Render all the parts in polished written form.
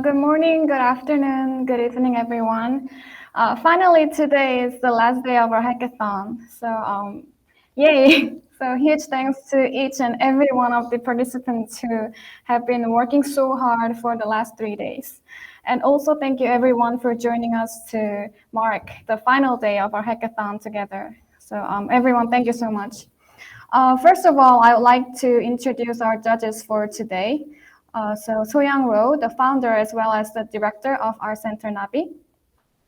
Good morning, good afternoon, good evening, everyone. Finally, today is the last day of our hackathon. So, yay! So huge thanks to each and every one of the participants who have been working so hard for the last 3 days. And also thank you everyone for joining us to mark the final day of our hackathon together. So everyone, thank you so much. First of all, I would like to introduce our judges for today. So Soyoung-ro, the founder as well as the director of our center Nabi,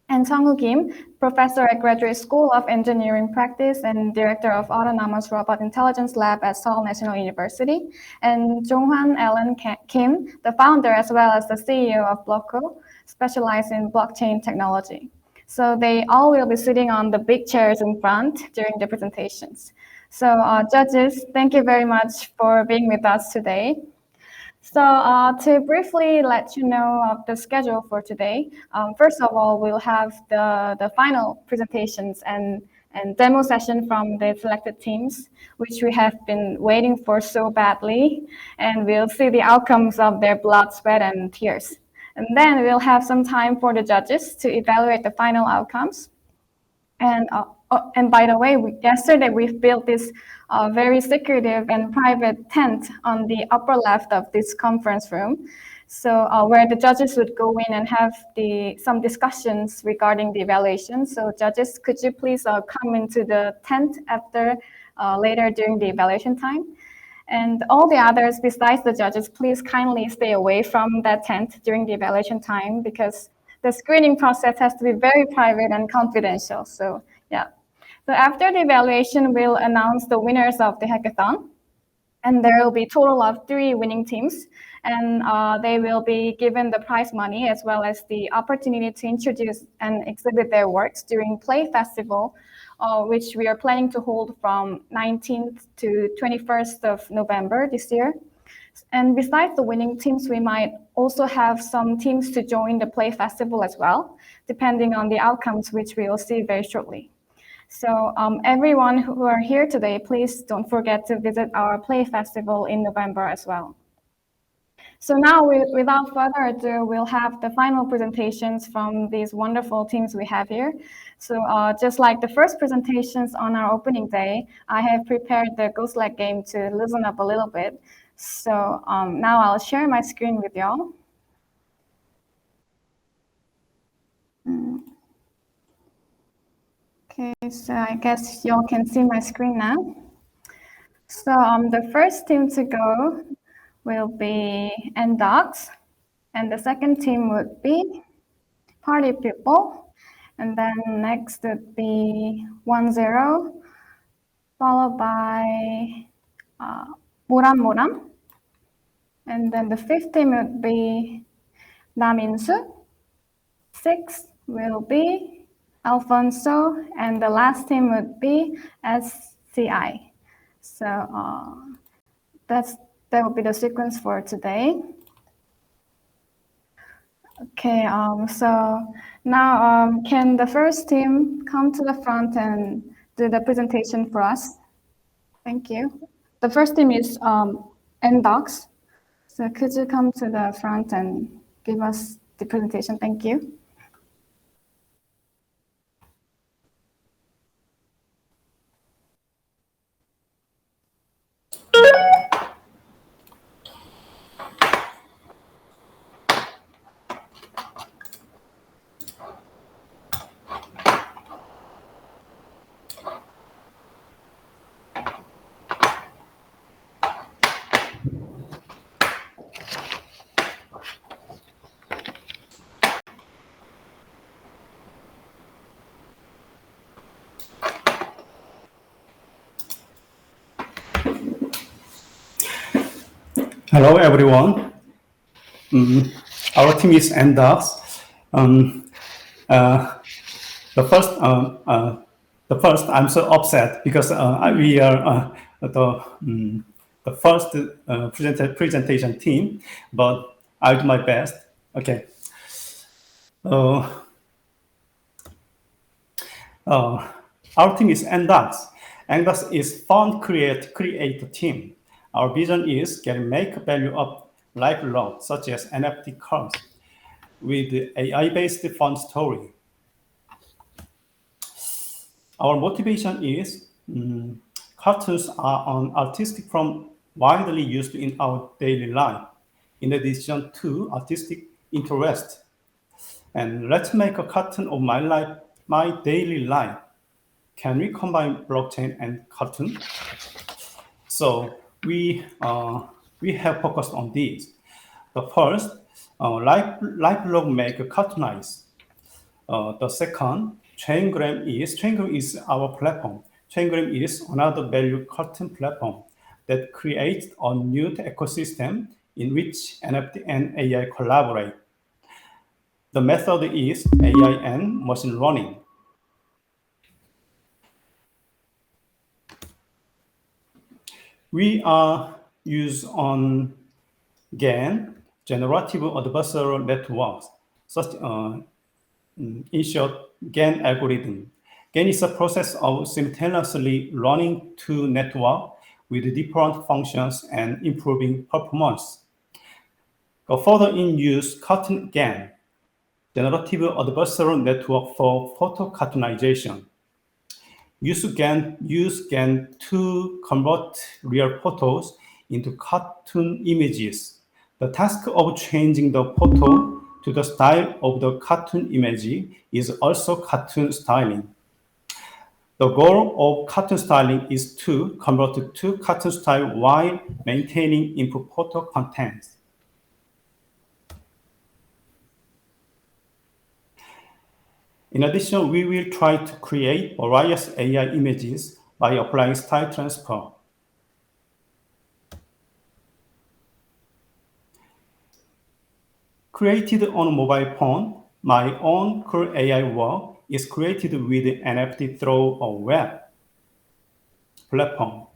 and Sang-woo Kim, professor at Graduate School of Engineering Practice and director of Autonomous Robot Intelligence Lab at Seoul National University, and Jong-hwan Ellen Kim, the founder as well as the CEO of Bloco, specialized in blockchain technology. So they all will be sitting on the big chairs in front during the presentations. So judges, thank you very much for being with us today. So to briefly let you know of the schedule for today, first of all, we'll have the final presentations and demo session from the selected teams, which we have been waiting for so badly, and we'll see the outcomes of their blood, sweat, and tears. And then we'll have some time for the judges to evaluate the final outcomes. And by the way, yesterday we've built this very secretive and private tent on the upper left of this conference room. So where the judges would go in and have some discussions regarding the evaluation. So judges, could you please come into the tent later during the evaluation time? And all the others besides the judges, please kindly stay away from that tent during the evaluation time because the screening process has to be very private and confidential. So yeah. So after the evaluation, we'll announce the winners of the hackathon. And there will be a total of 3 winning teams. And they will be given the prize money as well as the opportunity to introduce and exhibit their works during Play Festival, which we are planning to hold from 19th to 21st of November this year. And besides the winning teams, we might also have some teams to join the Play Festival as well, depending on the outcomes, which we will see very shortly. So everyone who are here today, please don't forget to visit our Play Festival in November as well. So now, without further ado, we'll have the final presentations from these wonderful teams we have here. So just like the first presentations on our opening day, I have prepared the Ghost Leg game to loosen up a little bit. So now I'll share my screen with y'all. Okay, so I guess y'all can see my screen now. So the first team to go will be NDocs, and the second team would be Party People, and then next would be 10, followed by Moram, and then the fifth team would be Naminsu, 6 will be Alfonso, and the last team would be SCI. So that will be the sequence for today. Okay, so now can the first team come to the front and do the presentation for us? Thank you. The first team is NDocs. So could you come to the front and give us the presentation? Thank you. Hello, everyone. Our team is NDocs. The first, I'm so upset because we are the first presentation team, but I'll do my best. Okay. Our team is NDocs. NDocs is fun create team. Our vision is getting make value of life log, such as NFT cards, with AI-based fun story. Our motivation is cartoons are an artistic form widely used in our daily life, in addition to artistic interest. And let's make a cartoon of my life, my daily life. Can we combine blockchain and cartoon? So we have focused on these. The first, life log make cartoonize. The second, Chaingram is our platform. Chaingram is another value cartoon platform that creates a new ecosystem in which NFT and AI collaborate. The method is AI and machine learning. We are used on GAN, generative adversarial networks, such in short, GAN algorithm. GAN is a process of simultaneously running two networks with different functions and improving performance. Further in use, cartoon GAN, generative adversarial network for photo cartoonization. Use GAN to convert real photos into cartoon images. The task of changing the photo to the style of the cartoon image is also cartoon styling. The goal of cartoon styling is to convert to cartoon style while maintaining input photo content. In addition, we will try to create various AI images by applying style transfer. Created on a mobile phone, my own cool AI work is created with NFT through a web platform.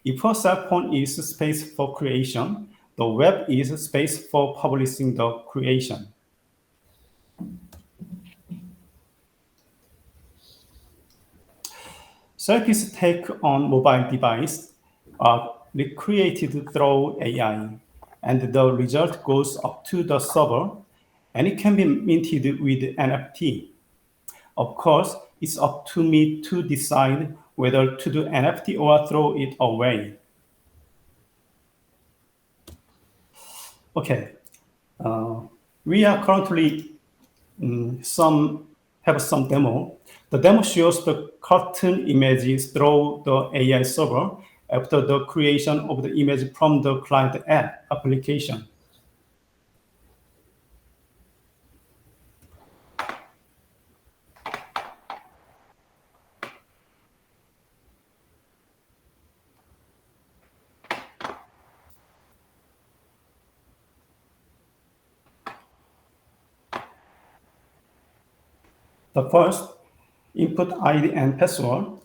If a cell phone is space for creation, the web is space for publishing the creation. Selfies taken on mobile device are recreated through AI, and the result goes up to the server, and it can be minted with NFT. Of course, it's up to me to decide whether to do NFT or throw it away. Okay, we are currently have some demo. The demo shows the cartoon images through the AI server after the creation of the image from the client app application. The first, input ID and password.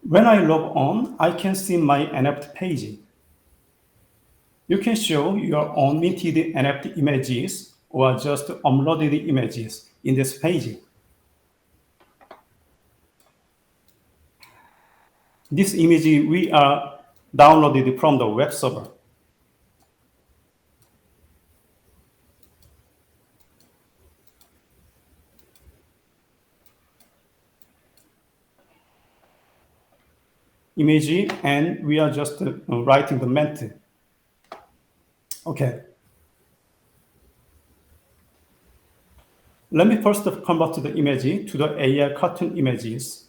When I log on, I can see my NFT page. You can show your own minted NFT images or just uploaded images in this page. This image we are downloaded from the web server. Image, and we are just writing the mint. Okay. Let me first convert the image to the AI cartoon images.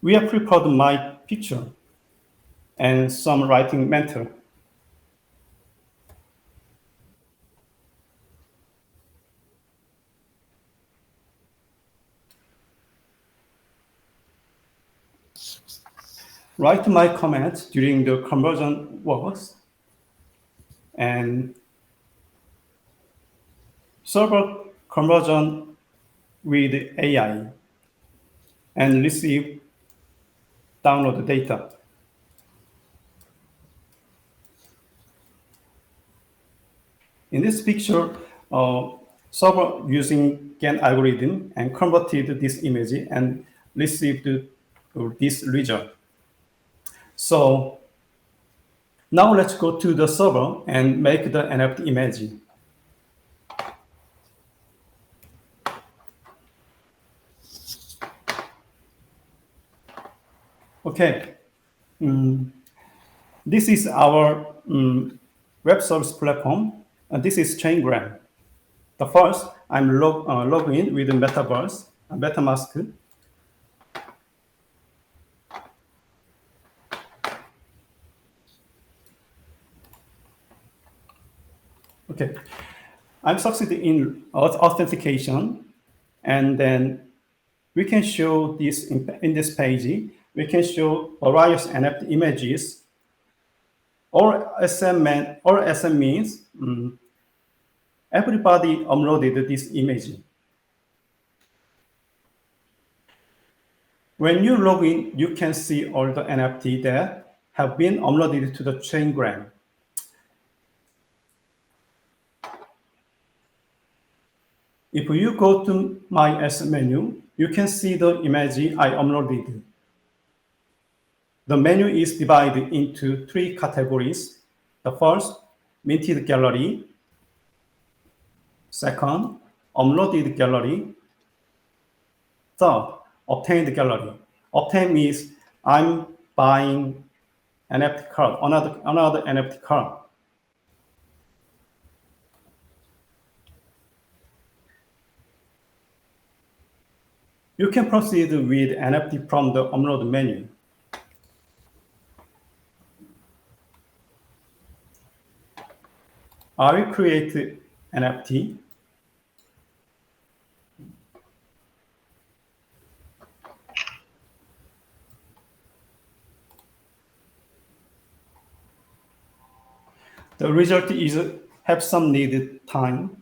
We have prepared my picture and some writing mentor. Write my comments during the conversion works and server conversion with AI and receive download data. In this picture, server using GAN algorithm and converted this image and received this result. So now let's go to the server and make the NFT image. Okay, this is our web service platform, and this is Chaingram. The first, I'm logged in with the Metaverse, MetaMask. Okay, I'm succeeded in authentication, and then we can show this in this page. We can show various NFT images, or SM means everybody uploaded this image. When you log in, you can see all the NFT that have been uploaded to the Chaingram. If you go to my asset menu, you can see the image I uploaded. The menu is divided into 3 categories. The first, minted gallery. Second, uploaded gallery. Third, obtained gallery. Obtained means I'm buying NFT card, another NFT card. You can proceed with NFT from the upload menu. I will create NFT. The result is have some needed time.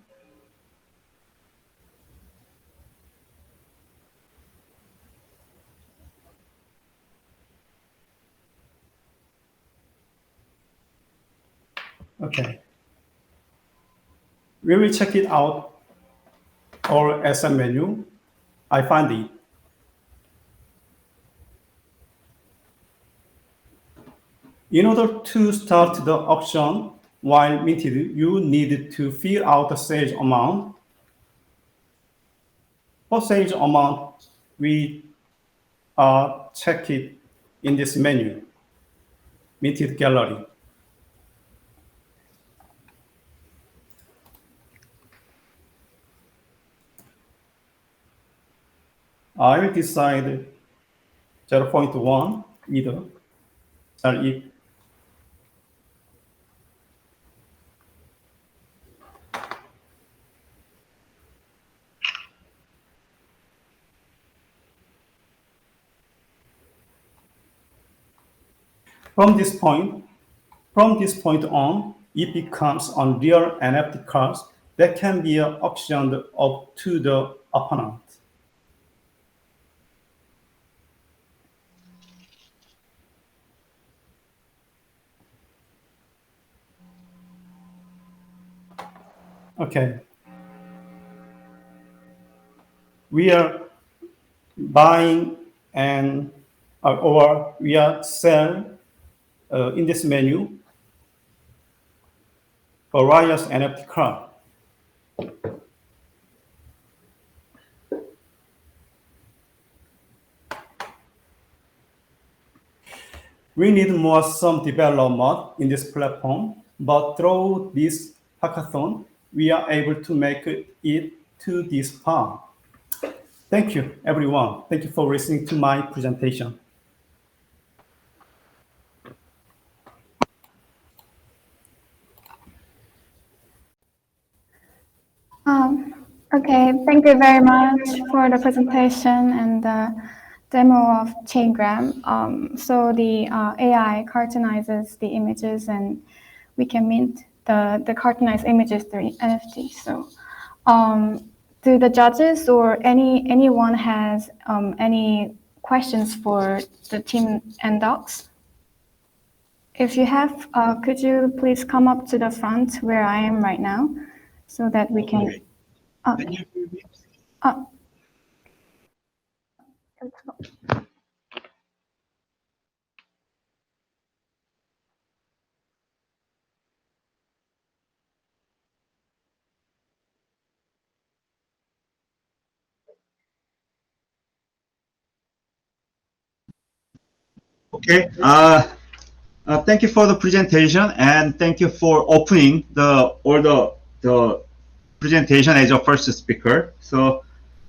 Okay. We will check it out or as a menu. I find it. In order to start the auction while minted, you need to fill out the sales amount. For sales amount, we check it in this menu, minted gallery. I will decide 0.1 either. If From this point on, it becomes on real NFT cards that can be auctioned up to the opponent. Okay. We are buying and or we are selling in this menu various NFT cards. We need some development in this platform, but through this hackathon, we are able to make it to this far. Thank you, everyone. Thank you for listening to my presentation. Okay, thank you very much for the presentation and the demo of Chaingram. So the AI cartoonizes the images and we can mint the cartoonized images through NFT. So do the judges or anyone has any questions for the team and docs? if you have, could you please come up to the front where I am right now, so that we can. Okay. Can you hear me? Okay. Thank you for the presentation, and thank you for opening the presentation as your first speaker. So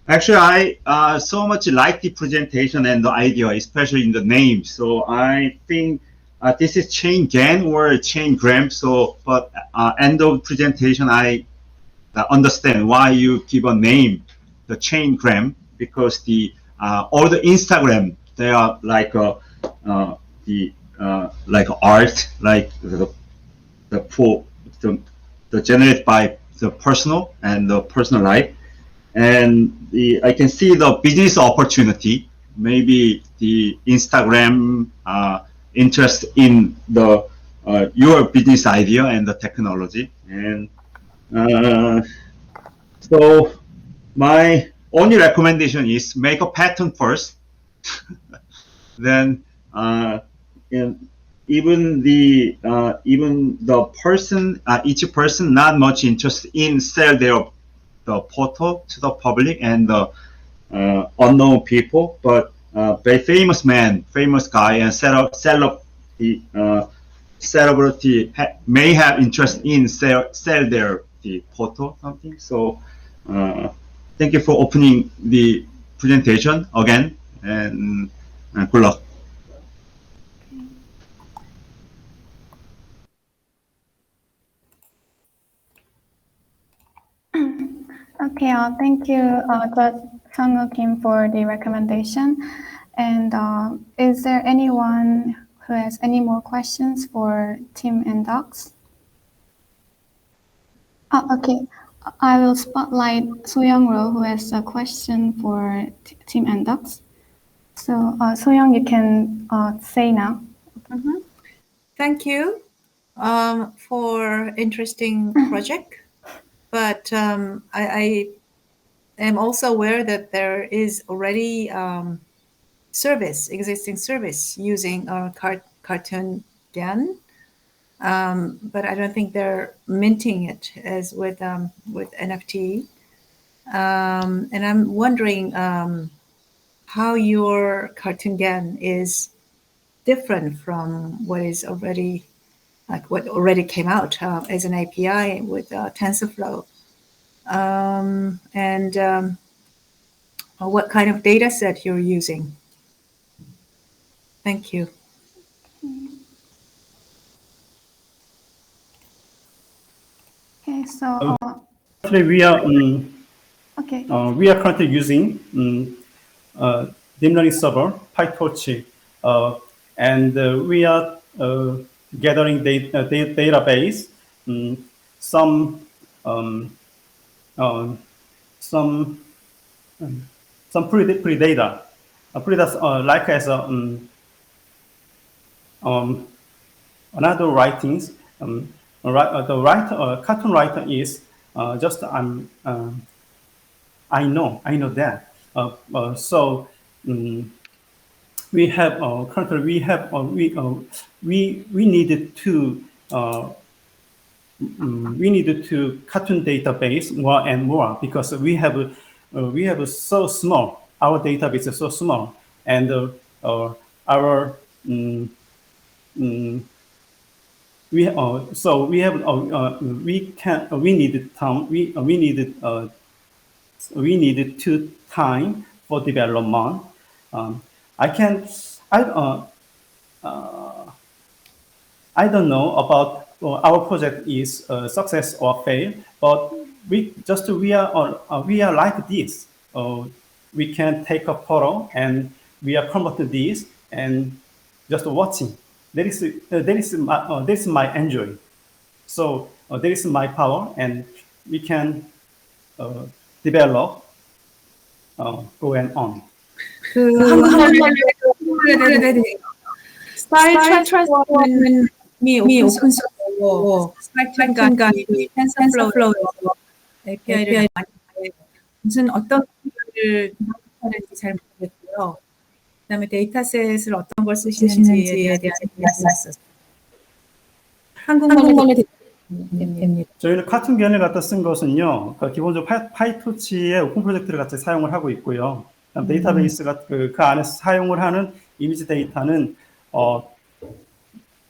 actually, I so much like the presentation and the idea, especially in the name. So I think this is chain GAN or chain gram. So, but end of presentation, I understand why you give a name, the chain gram, because the all the Instagram, they are like like art, like the generated by the personal and the personal life. And I can see the business opportunity, maybe the Instagram interest in the your business idea and the technology. And so my only recommendation is make a pattern first. Then even the person, each person not much interested in sell the photo to the public and the unknown people, but very famous man, famous guy, and celebrity may have interest in sell their the photo something. So thank you for opening the presentation again, and good luck. Okay, thank you, Sang-woo Kim, for the recommendation. And is there anyone who has any more questions for Tim and Docs? Okay, I will spotlight So-young-ro, who has a question for Tim and Docs. So, So-young, you can say now. Thank you for interesting project. But I am also aware that there is already existing service using cartoon GAN, but I don't think they're minting it as with NFT. And I'm wondering how your cartoon GAN is different from what is already, like what already came out as an API with TensorFlow. And what kind of data set you're using. Thank you. Okay, so Actually, we are okay. We are currently using deep learning server PyTorch, and we are gathering database, some pre data, like as another writings. The cartoon writer is just I know that. So we have currently we needed to cartoon database more and more, because we have so small, our database is so small, and our we needed to time for development. I don't know about our project is success or fail, but we are like this. We can take a photo and we are converting this and just watching. That is my enjoy. So that is my power, and we can develop going on. 스타일 트랜스포머는 이미 오픈소스로 스마트가 텐서플로우에서 API를 많이 무슨 어떤 기술을 하는지 잘 모르겠고요. 그다음에 데이터셋을 어떤 걸 쓰시는지에 대한 말씀. 한국말로 됩니다. 저희는 카툰 gen을 갖다 쓴 것은요, 그러니까 기본적으로 파이토치의 오픈 프로젝트를 같이 사용을 하고 있고요. 데이터베이스가 그 안에서 사용을 하는 이미지 데이터는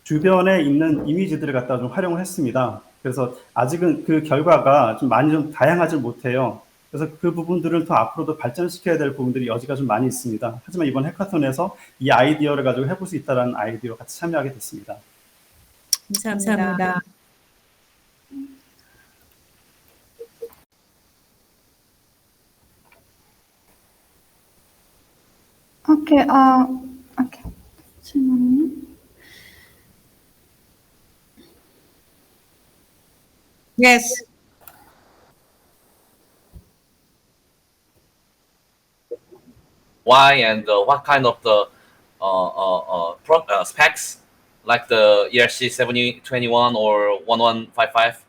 주변에 있는 이미지들을 갖다 좀 활용을 했습니다. 그래서 아직은 그 결과가 좀 많이 좀 다양하지 못해요. 그래서 그 부분들을 더 앞으로도 발전시켜야 될 부분들이 여지가 좀 많이 있습니다. 하지만 이번 해카톤에서 이 아이디어를 가지고 해볼 수 있다는 아이디어로 같이 참여하게 됐습니다. 감사합니다. Okay, okay. 잠시만요. Yes. Why and what kind of the specs, like the ERC 7021 or 1155?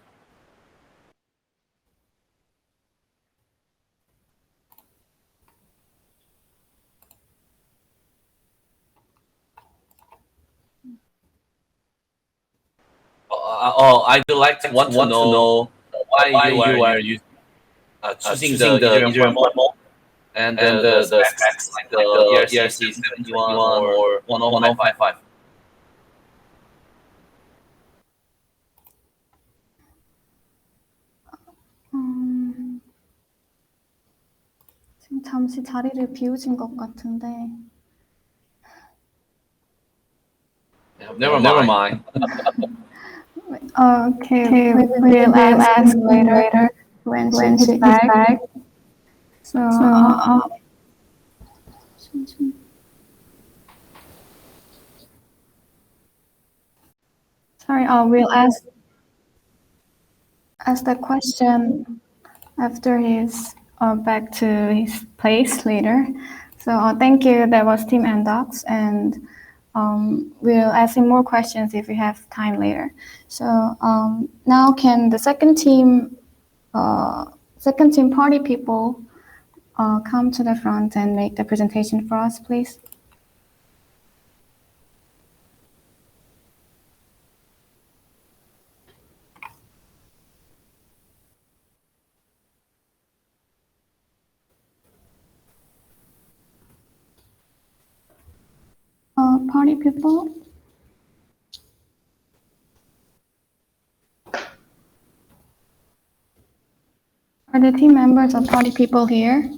I do like to want to know why you are using choosing the Ethereum model and the specs like the ERC 71 or 1155. 지금 잠시 자리를 비우신 것 같은데. Never mind. Okay, we'll ask later when she's back. So, sorry, we'll ask the question after he's back to his place later. So thank you. That was Team Endox, and we'll ask him more questions if we have time later. So now can the second team party people come to the front and make the presentation for us, please? Party people? Are the team members of party people here?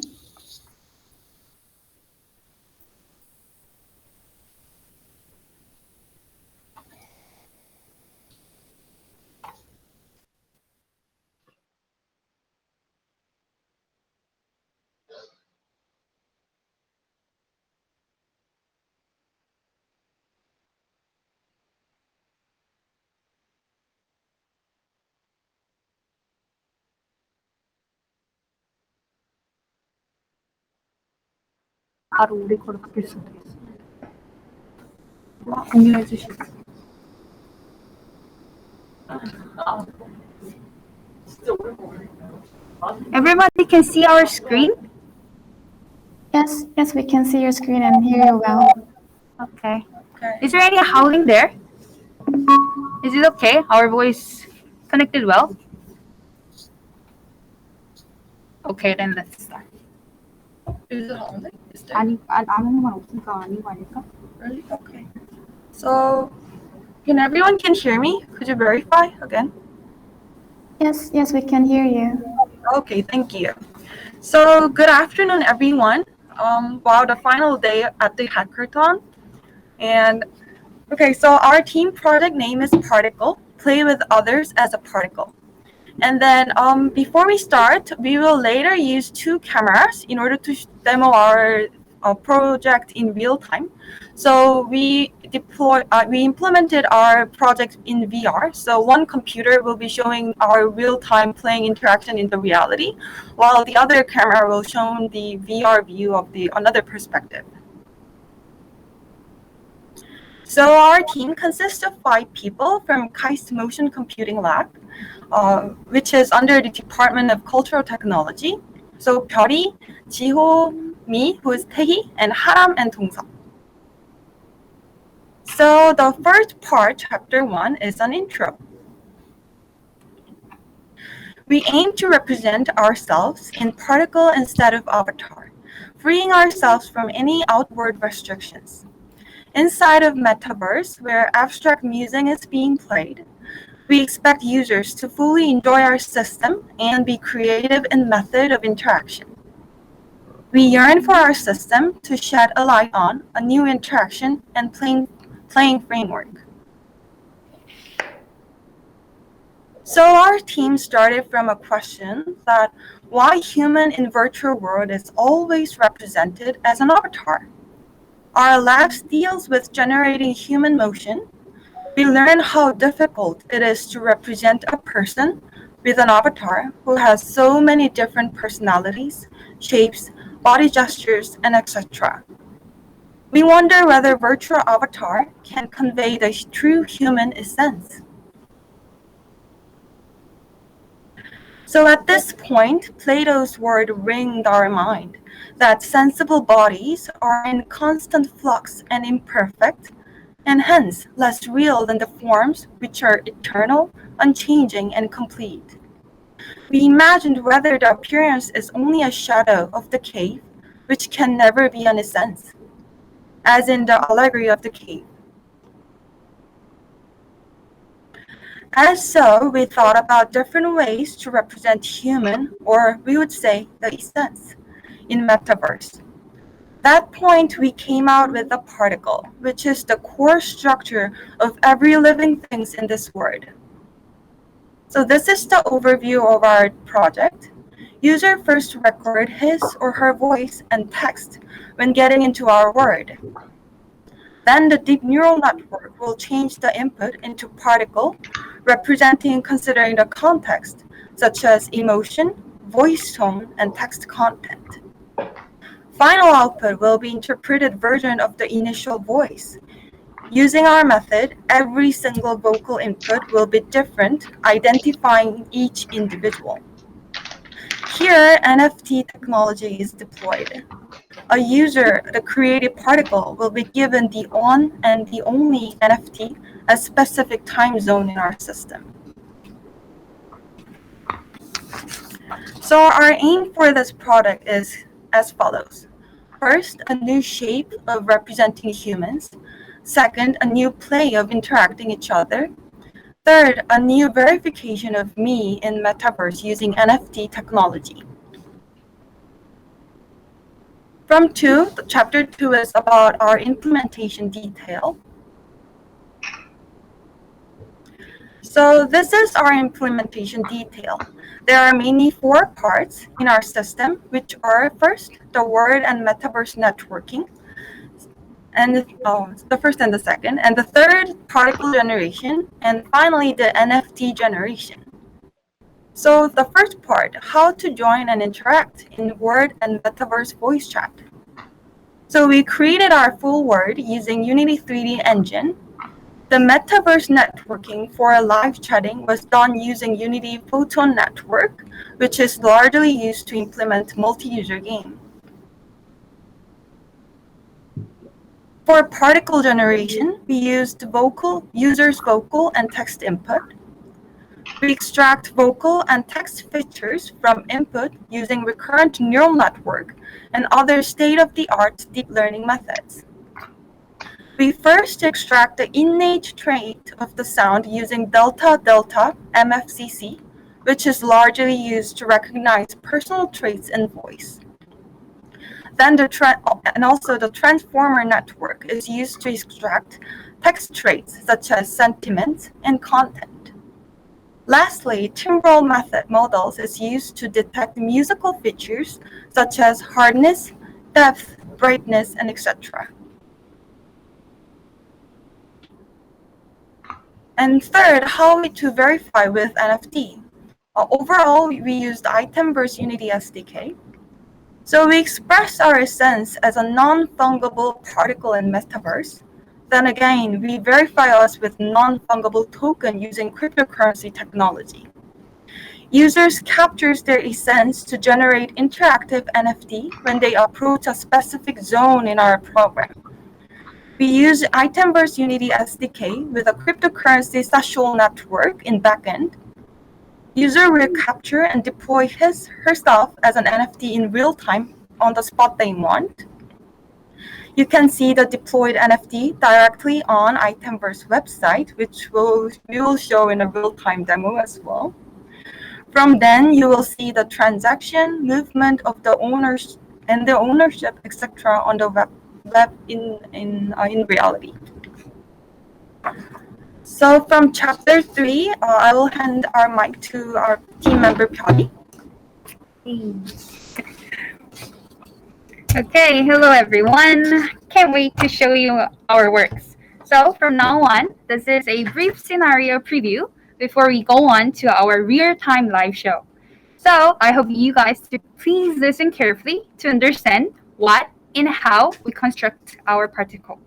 바로 우리 거로 바뀔 수도 있어. 공유해 주시죠. Everybody can see our screen? Yes, we can see your screen and hear you well. Okay. Is there any howling there? Is it okay? Our voice connected well? Okay, then let's start. 아니, 아는 말 없으니까 아닌 거 아닐까? Really? Okay. So, everyone can hear me? Could you verify again? Yes, we can hear you. Okay, thank you. So, good afternoon, everyone. Wow, the final day at the hackathon. And, okay, so our team project name is Particle, play with others as a particle. And then before we start, we will later use 2 cameras in order to demo our project in real time. So we implemented our project in VR. So one computer will be showing our real-time playing interaction in the reality, while the other camera will show the VR view of the another perspective. So our team consists of 5 people from KAIST Motion Computing Lab, which is under the Department of Cultural Technology. So 별이, 지호, me, who is 태희, and 하람 and 동석. So the first part, chapter 1, is an intro. We aim to represent ourselves in particle instead of avatar, freeing ourselves from any outward restrictions. Inside of Metaverse, where abstract musing is being played, we expect users to fully enjoy our system and be creative in method of interaction. We yearn for our system to shed a light on a new interaction and playing framework. So our team started from a question that why human in virtual world is always represented as an avatar. Our lab deals with generating human motion. We learn how difficult it is to represent a person with an avatar who has so many different personalities, shapes, body gestures, and etc. We wonder whether virtual avatar can convey the true human essence. So at this point, Plato's word ringed our mind that sensible bodies are in constant flux and imperfect, and hence less real than the forms which are eternal, unchanging, and complete. We imagined whether the appearance is only a shadow of the cave, which can never be an essence, as in the allegory of the cave. As so, we thought about different ways to represent human, or we would say the essence, in Metaverse. That point, we came out with a particle, which is the core structure of every living thing in this world. So this is the overview of our project. User first record his or her voice and text when getting into our world. Then the deep neural network will change the input into particle, representing considering the context, such as emotion, voice tone, and text content. Final output will be interpreted version of the initial voice. Using our method, every single vocal input will be different, identifying each individual. Here, NFT technology is deployed. A user, the created particle, will be given the on and the only NFT at a specific time zone in our system. So our aim for this product is as follows. First, a new shape of representing humans. Second, a new play of interacting each other. Third, a new verification of me in Metaverse using NFT technology. From chapter 2 is about our implementation detail. So this is our implementation detail. There are mainly 4 parts in our system, which are first, the word and metaverse networking, and the first and the second, and the third, particle generation, and finally the NFT generation. So the first part, how to join and interact in Word and Metaverse voice chat. So we created our full Word using Unity 3D engine. The Metaverse networking for live chatting was done using Unity Photon Network, which is largely used to implement multi-user game. For particle generation, we used users' vocal and text input. We extract vocal and text features from input using recurrent neural network and other state-of-the-art deep learning methods. We first extract the innate trait of the sound using delta-delta MFCC, which is largely used to recognize personal traits in voice. Then also the transformer network is used to extract text traits such as sentiments and content. Lastly, timbral method models is used to detect musical features such as hardness, depth, brightness, and etc. And third, how to verify with NFT. Overall, we used Itemverse Unity SDK. So we express our essence as a non-fungible particle in Metaverse. then again, we verify us with non-fungible token using cryptocurrency technology. Users captures their essence to generate interactive NFT when they approach a specific zone in our program. We use Itemverse Unity SDK with a cryptocurrency social network in backend. User will capture and deploy herself as an NFT in real time on the spot they want. You can see the deployed NFT directly on Itemverse website, which we will show in a real-time demo as well. From then, you will see the transaction, movement of the owners and the ownership, etc. on the web in reality. So from chapter 3, I will hand our mic to our team member Pyori. Okay, hello everyone. Can't wait to show you our works. So from now on, this is a brief scenario preview before we go on to our real-time live show. So I hope you guys to please listen carefully to understand what and how we construct our particle.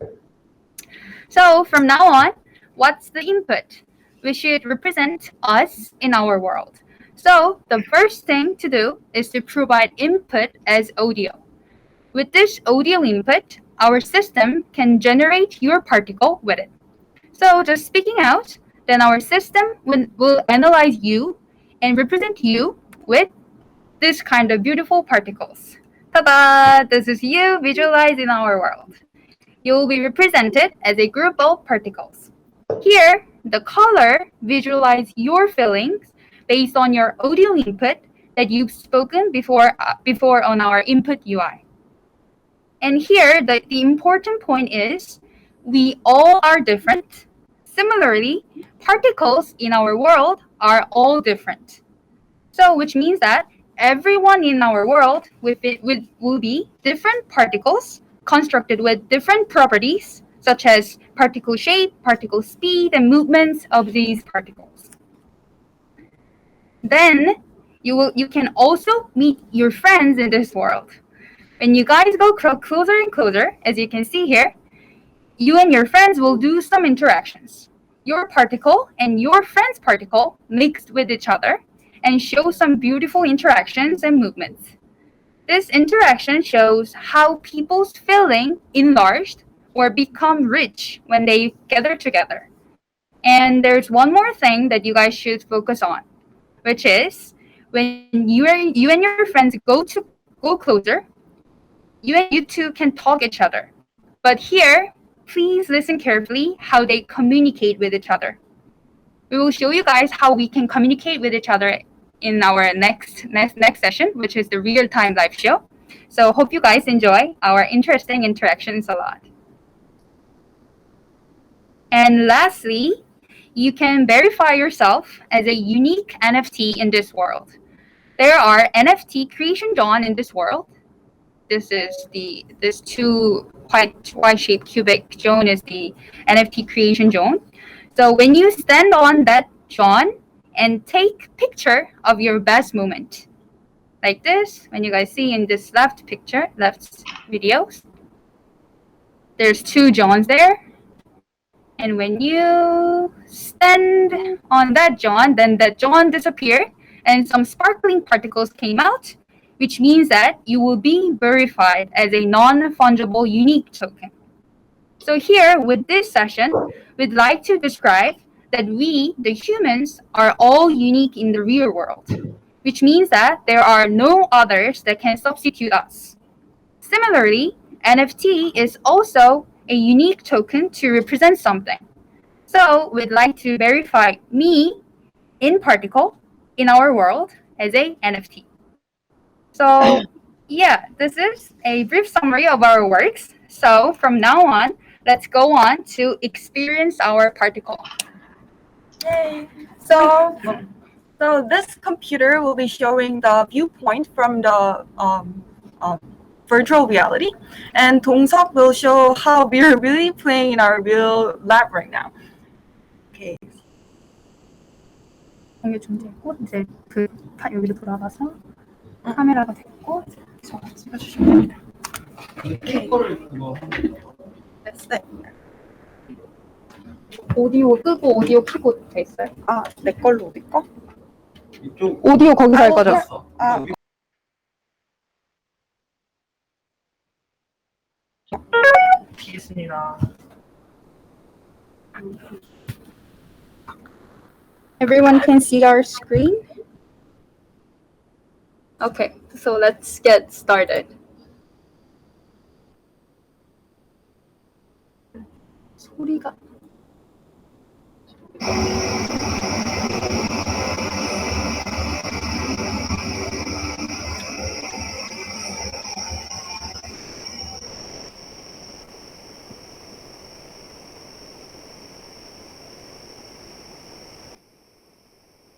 So from now on, what's the input? We should represent us in our world. So the first thing to do is to provide input as audio. With this audio input, our system can generate your particle with it. So just speaking out, then our system will analyze you and represent you with this kind of beautiful particles. Ta-da! This is you visualized in our world. You will be represented as a group of particles. Here, the color visualize your feelings based on your audio input that you've spoken before on our input UI. And here, the important point is we all are different. Similarly, particles in our world are all different. So, which means that everyone in our world will be different particles constructed with different properties, such as particle shape, particle speed, and movements of these particles. Then, you can also meet your friends in this world. When you guys go closer and closer, as you can see here, you and your friends will do some interactions. Your particle and your friend's particle mixed with each other and show some beautiful interactions and movements. This interaction shows how people's feeling enlarged or become rich when they gather together. And there's one more thing that you guys should focus on, which is when you and your friends go closer, you two can talk each other. But here, please listen carefully how they communicate with each other. We will show you guys how we can communicate with each other in our next session, which is the real-time live show. So hope you guys enjoy our interesting interactions a lot. And lastly, you can verify yourself as a unique NFT in this world. There are NFT creation dawn in this world. This two Y-shaped cubic zone is the NFT creation zone. So when you stand on that zone and take picture of your best moment, like this, when you guys see in this left videos, there's two zones there. And when you stand on that zone, then that zone disappeared and some sparkling particles came out, which means that you will be verified as a non-fungible unique token. So here, with this session, we'd like to describe that we, the humans, are all unique in the real world, which means that there are no others that can substitute us. Similarly, NFT is also a unique token to represent something. So we'd like to verify me in particle in our world as a NFT. So yeah, this is a brief summary of our works. So from now on, let's go on to experience our particle. Yay! So this computer will be showing the viewpoint from the virtual reality, and Dong-seok will show how we're really playing in our real lab right now. Okay. 이게 존재했고 이제 여기로 돌아가서 카메라가 됐고 찍어주시면 됩니다. Okay. That's it. 오디오 끄고 오디오 켜고 돼 있어요. 아, 내 걸로 우리 거? 오디오 거기서 할 거죠? 아, 시작했습니다. Everyone can see our screen? Okay, so let's get started. 소리가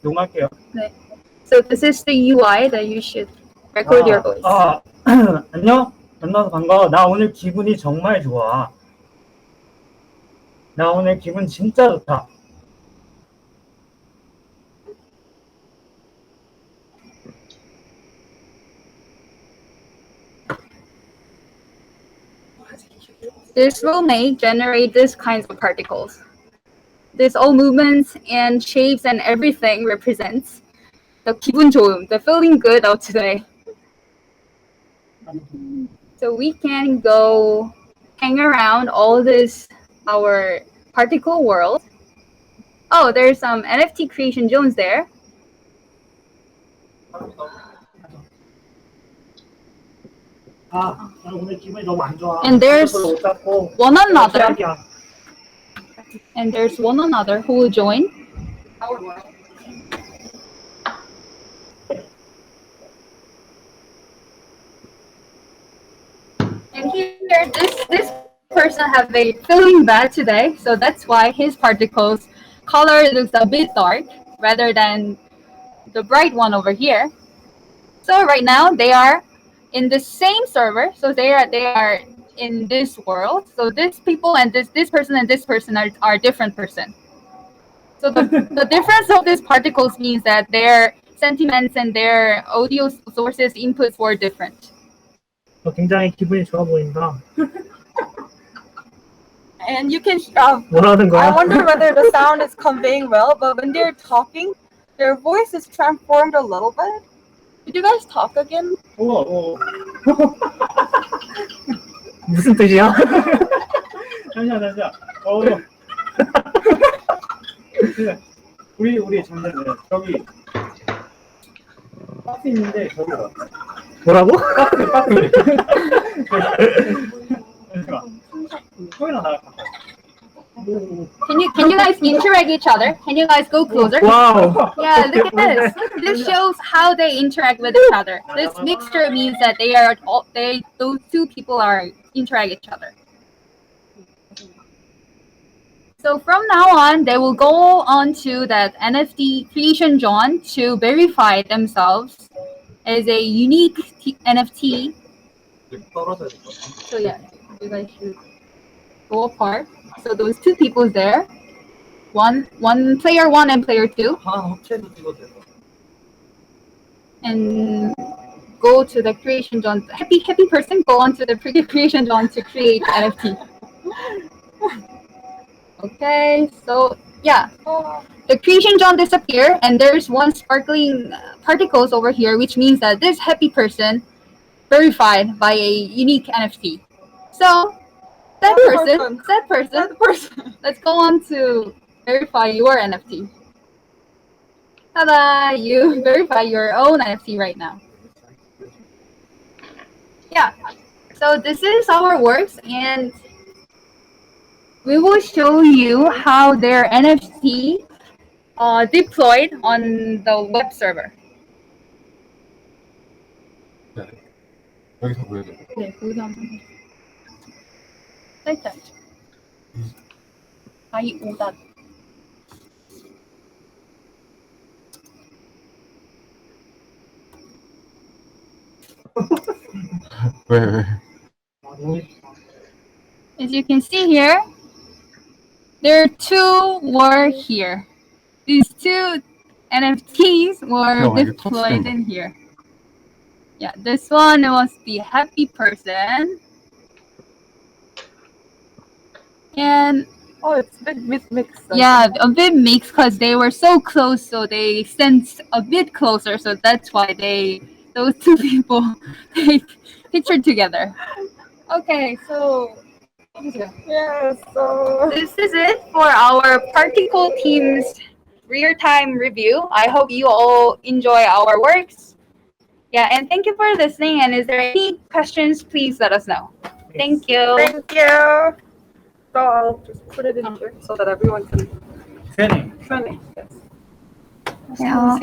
녹음할게요. 네. So this is the UI that you should record your voice. 안녕. 만나서 반가워. 나 오늘 기분이 정말 좋아. 나 오늘 기분 진짜 좋다. This will may generate these kinds of particles. This all movements and shapes and everything represents the 기분 좋음, the feeling good of today. So we can go hang around all this, our particle world. Oh, there's some NFT creation zones there. 나 오늘 기분이 너무 안 좋아. And there's 못 잡고 one another. 최악이야. And there's one another who will join our world. And here, this person have a feeling bad today, so that's why his particles color looks a bit dark rather than the bright one over here. So right now they are in the same server, so they are in this world. So this people and this person and this person are different person. So the difference of these particles means that their sentiments and their audio sources inputs were different. 굉장히 기분이 좋아 보인다. and you can, 뭐라는 거야? I wonder whether the sound is conveying well, but when they're talking, their voice is transformed a little bit. Did you guys talk again? 무슨 뜻이야? 잠시만. 우리 잠시만요. 저기 박스 있는데 저기 와. 뭐라고? 박스. 소리나 나가. Can you guys interact each other? Can you guys go closer? Wow. Yeah, look at this. This shows how they interact with each other. This mixture means that those two people are interact each other. So from now on, they will go on to that NFT creation zone to verify themselves as a unique NFT. So yeah, you guys should go apart. So those two people there, one player one and player two, and go to the creation zone. Happy person, go on to the creation zone to create NFT. Okay, so yeah, the creation zone disappear, and there's one sparkling particles over here, which means that this happy person verified by a unique NFT. So that person, let's go on to verify your NFT. Ta-da! You verify your own NFT right now. Yeah, so this is our works, and we will show you how their NFT deployed on the web server. 여기서 보여줘. 네, 거기서 한번 살짝. 아이 5단. 왜? As you can see here, there are two were here. These two NFTs were deployed in here. Yeah, this one was the happy person. And Oh, it's a bit mixed. Yeah, a bit mixed because they were so close, so they sensed a bit closer. So that's why those two people take picture together. Okay, so Yeah, so this is it for our particle team's real-time review. I hope you all enjoy our works. Yeah, and thank you for listening. And is there any questions, please let us know. Thank you. thank you. So I'll just put it in here so that everyone can Training. training. Yes. Yeah.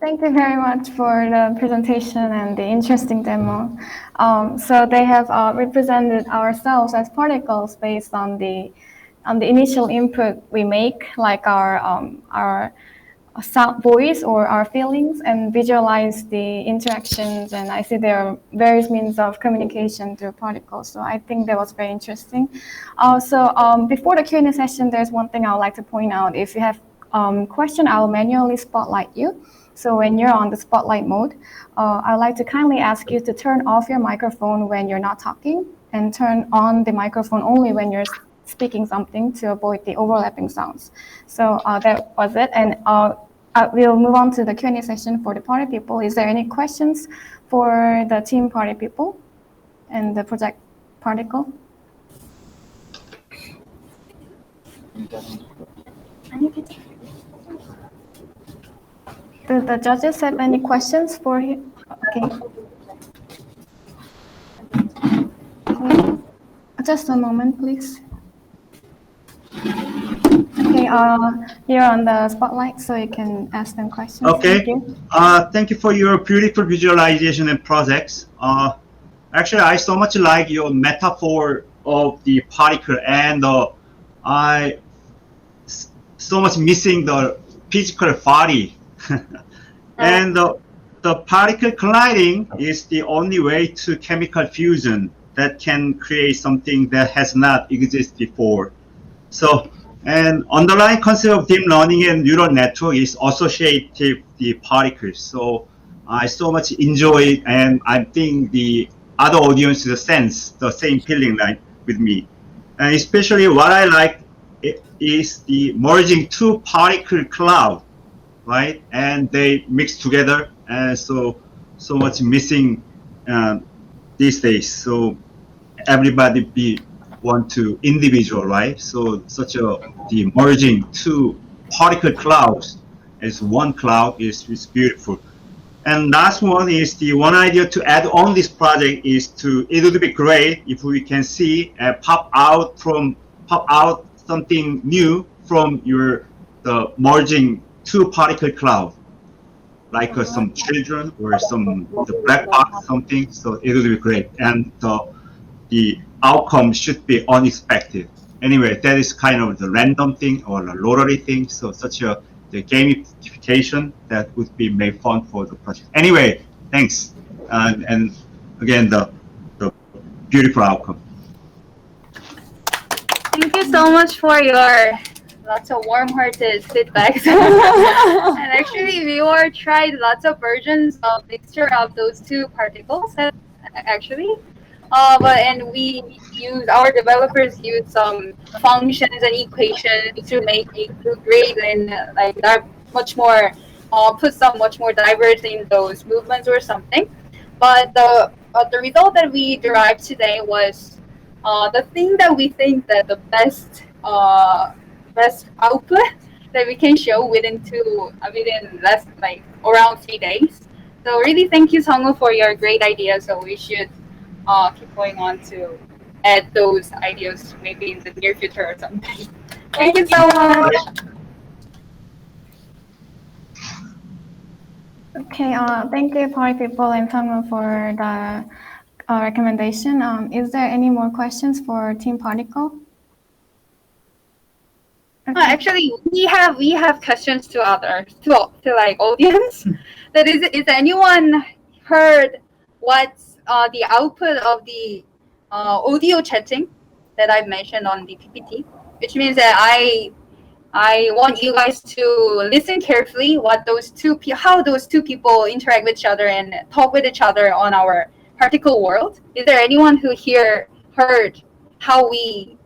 Thank you very much for the presentation and the interesting demo. So they have represented ourselves as particles based on the initial input we make, like our sound, voice, or our feelings, and visualize the interactions. And I see there are various means of communication through particles. So I think that was very interesting. So before the Q&A session, there's one thing I would like to point out. If you have question, I'll manually spotlight you. So when you're on the spotlight mode, I'd like to kindly ask you to turn off your microphone when you're not talking and turn on the microphone only when you're speaking something to avoid the overlapping sounds. So that was it. And we'll move on to the Q&A session for the party people. Is there any questions for the team party people and the project particle? Do the judges have any questions for him? Okay. Just a moment, please. Okay, you're on the spotlight, so you can ask them questions. Okay. Thank you. Thank you for your beautiful visualization and projects. Actually, I so much like your metaphor of the particle, and I so much missing the physical body. And the particle colliding is the only way to chemical fusion that can create something that has not existed before. So, and underlying concept of deep learning and neural network is associative the particles. So I so much enjoy it, and I think the other audiences sense the same feeling like with me. And especially what I like is the merging two particle cloud, right? And they mix together, and so much missing these days. So everybody want to individual, right? So the merging two particle clouds as one cloud is beautiful. And last one is the one idea to add on this project is it would be great if we can see pop out something new from the merging two particle cloud, like some children or the black box something. So it would be great, and the outcome should be unexpected. Anyway, that is kind of the random thing or the lottery thing. So the gamification that would be made fun for the project. Anyway, thanks, and again the beautiful outcome. Thank you so much for your lots of warm-hearted feedback. And actually, we tried lots of versions of mixture of those two particles. Actually, and our developers use some functions and equations to make it great, and like that much more put some much more diverse in those movements or something. But the result that we derived today was the thing that we think that the best output that we can show within less like around 3 days. So really, thank you, Sungwoo, for your great idea. So we should keep going on to add those ideas maybe in the near future or something. Thank you so much. Okay, thank you, party people and Sungwoo, for the recommendation. Is there any more questions for Team Particle? Okay. Actually, we have questions to others, to like audience. That is anyone heard what's the output of the audio chatting that I mentioned on the PPT? Which means that I want you guys to listen carefully how those two people interact with each other and talk with each other on our particle world. Is there anyone who here heard how we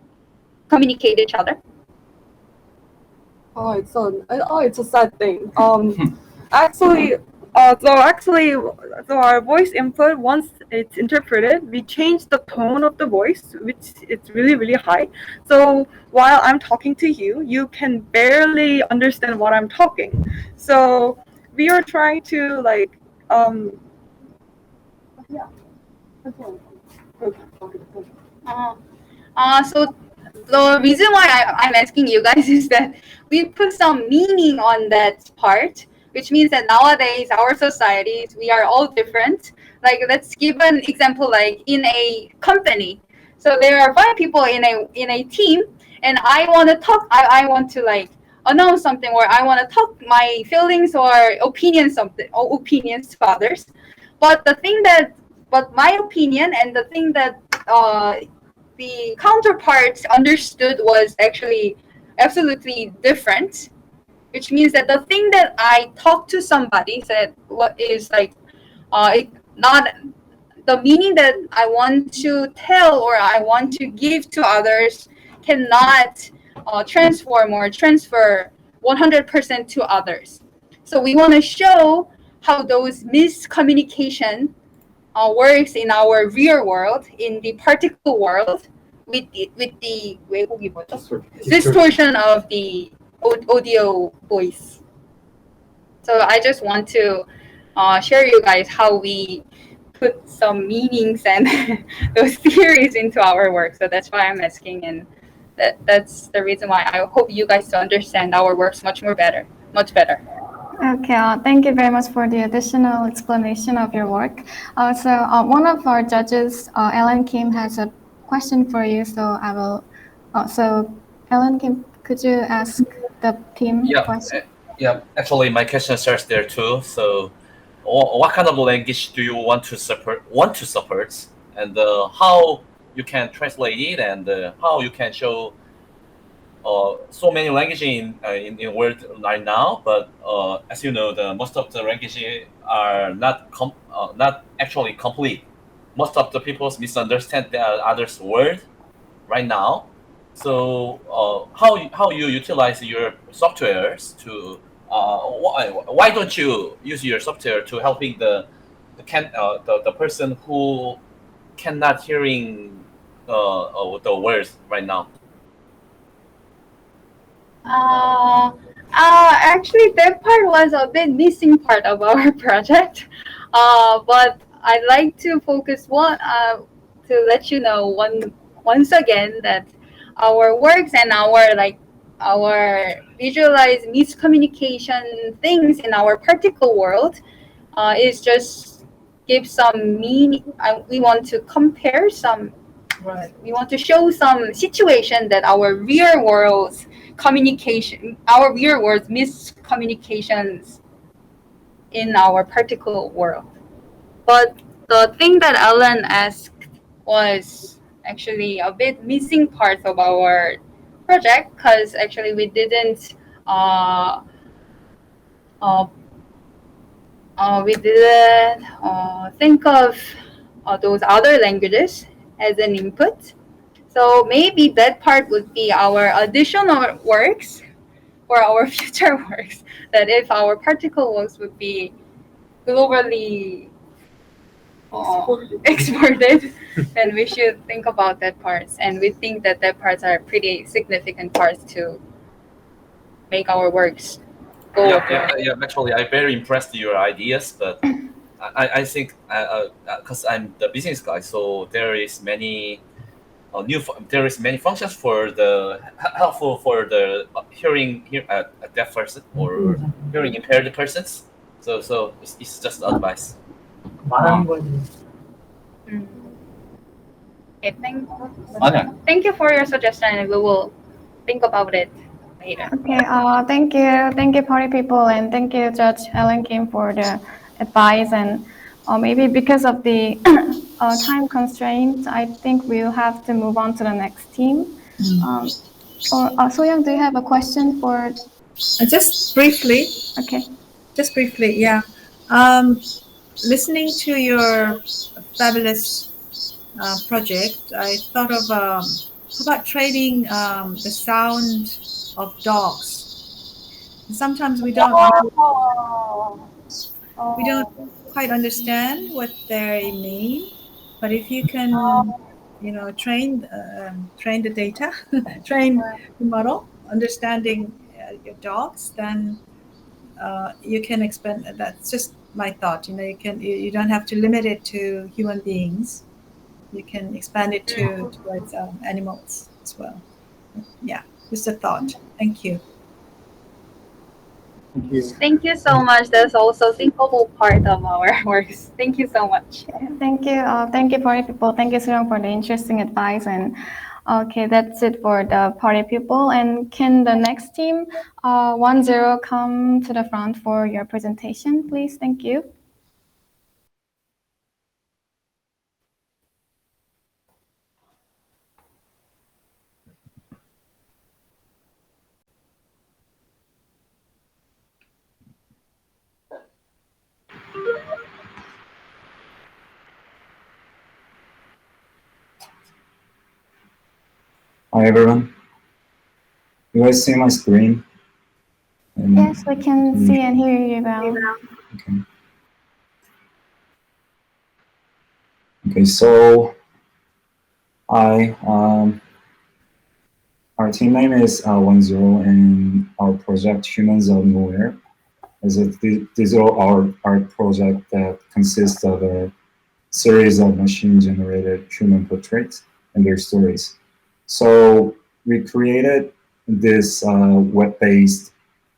communicate each other? It's a sad thing. Actually, so our voice input, once it's interpreted, we change the tone of the voice, which it's really, really high. So while I'm talking to you, you can barely understand what I'm talking. So we are trying to So the reason why I'm asking you guys is that we put some meaning on that part, which means that nowadays our societies, we are all different. Like, let's give an example, like in a company. So there are 5 people in a team, and I want to talk. I want to like announce something, or I want to talk my feelings or opinions to others. But my opinion and the thing that the counterparts understood was actually absolutely different, which means that the thing that I talk to somebody said what is like not the meaning that I want to tell or I want to give to others cannot transfer 100% to others. So we want to show how those miscommunication works in our real world, in the particle world, with the distortion of the audio voice. So I just want to share you guys how we put some meanings and those theories into our work. So that's why I'm asking, and that's the reason why I hope you guys to understand our works much better. Okay, thank you very much for the additional explanation of your work. One of our judges, Ellen Kim, has a question for you. So I will. So Ellen Kim, could you ask the team question? Yeah. Actually, my question starts there too. So, what kind of language do you want to support, and how you can translate it, and how you can show so many languages in the world right now, but as you know, most of the languages are not actually complete. Most of the people misunderstand the other's word right now. So how you utilize your softwares to why don't you use your software to helping the person who cannot hearing the words right now? Actually, that part was a bit missing part of our project. But I'd like to focus to let you know once again that our works and our visualized miscommunication things in our particle world is just give some meaning. We want to compare some. Right. We want to show some situation that our real world's miscommunications in our particle world. But the thing that Ellen asked was actually a bit missing part of our project, because actually we didn't think of those other languages as an input. So maybe that part would be our additional works for our future works, that if our particle works would be globally exported, then we should think about that parts. And we think that parts are pretty significant parts to make our works go. Yeah. Actually, I'm very impressed with your ideas, but I think because I'm the business guy, so there is many functions for the helpful for the hearing deaf person or hearing impaired persons. So it's just advice. Okay, thank you for your suggestion, and we will think about it later. Okay, thank you, party people, and thank you, Judge Ellen Kim, for the advice. And maybe because of the time constraints, I think we'll have to move on to the next team. So-young, do you have a question for? Just briefly. Okay. Just briefly, yeah. Listening to your fabulous project, I thought of about trading the sound of dogs? Sometimes we don't quite understand what they mean, but if you can, train the data, train the model, understanding your dogs, then you can expand. That's just my thought. You don't have to limit it to human beings. You can expand it towards animals as well. Yeah, just a thought. Thank you. Thank you. Thank you so much. That's also thinkable part of our works. Thank you so much. Thank you. Thank you, party people. Thank you, Surang, for the interesting advice. And okay, that's it for the party people. And can the next team, 10, come to the front for your presentation, please? Thank you. Hi everyone. You guys see my screen? Yes, we can see and hear you well. Okay. Okay, so our team name is 10, and our project Humans of Nowhere is a digital art project that consists of a series of machine-generated human portraits and their stories. So we created this web-based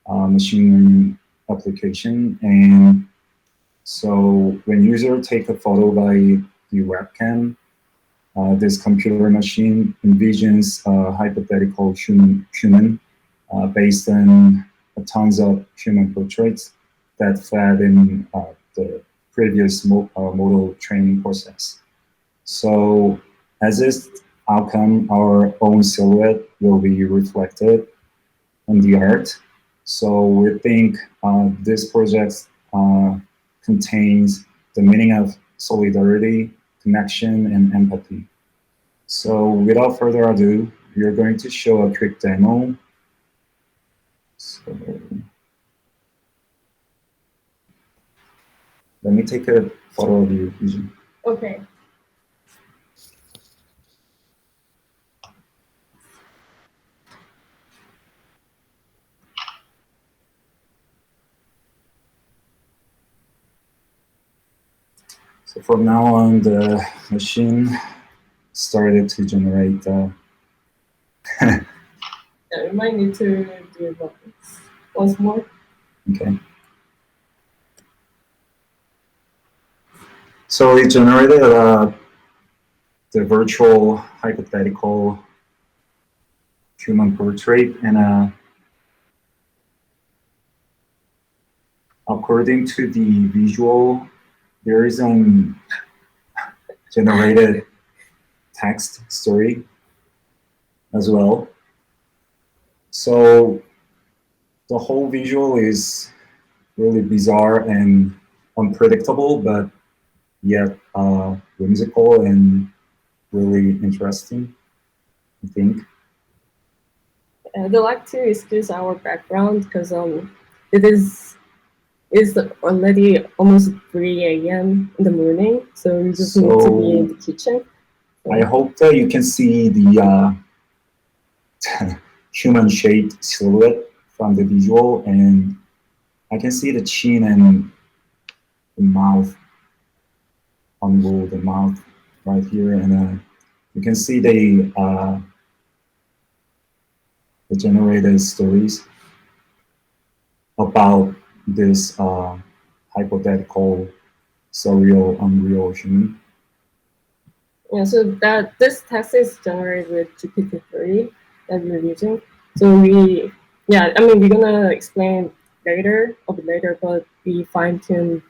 machine learning application, and so when users take a photo by the webcam, this computer machine envisions a hypothetical human based on tons of human portraits that fed in the previous model training process. So as this outcome, our own silhouette will be reflected in the art. So we think this project contains the meaning of solidarity, connection, and empathy. So without further ado, we are going to show a quick demo. So let me take a photo of you, Eugene. Okay. So from now on, the machine started to generate. Yeah, we might need to do it once more. Okay. So it generated the virtual hypothetical human portrait, and according to the visual, there is a generated text story as well. So the whole visual is really bizarre and unpredictable, but yet whimsical and really interesting, I think. I'd like to excuse our background because it is already almost 3 a.m. in the morning, so we just need to be in the kitchen. I hope that you can see the human-shaped silhouette from the visual, and I can see the chin and the mouth, the mouth right here, and you can see the generated stories about this hypothetical, surreal, unreal human. Yeah, so this text is generated with GPT-3 that we're using. So we're gonna explain later, but we fine-tuned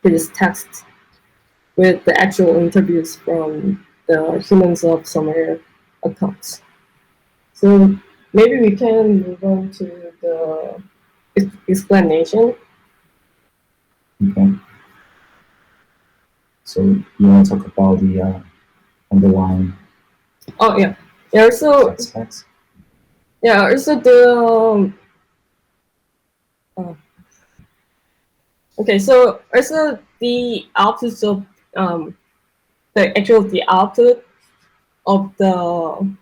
this text with the actual interviews from the Humans of Somewhere accounts. So maybe we can move on to the explanation. Okay. So you want to talk about the underlying? Oh yeah. Yeah. Also, Text. yeah. Also the. Okay. So also the output of the output of the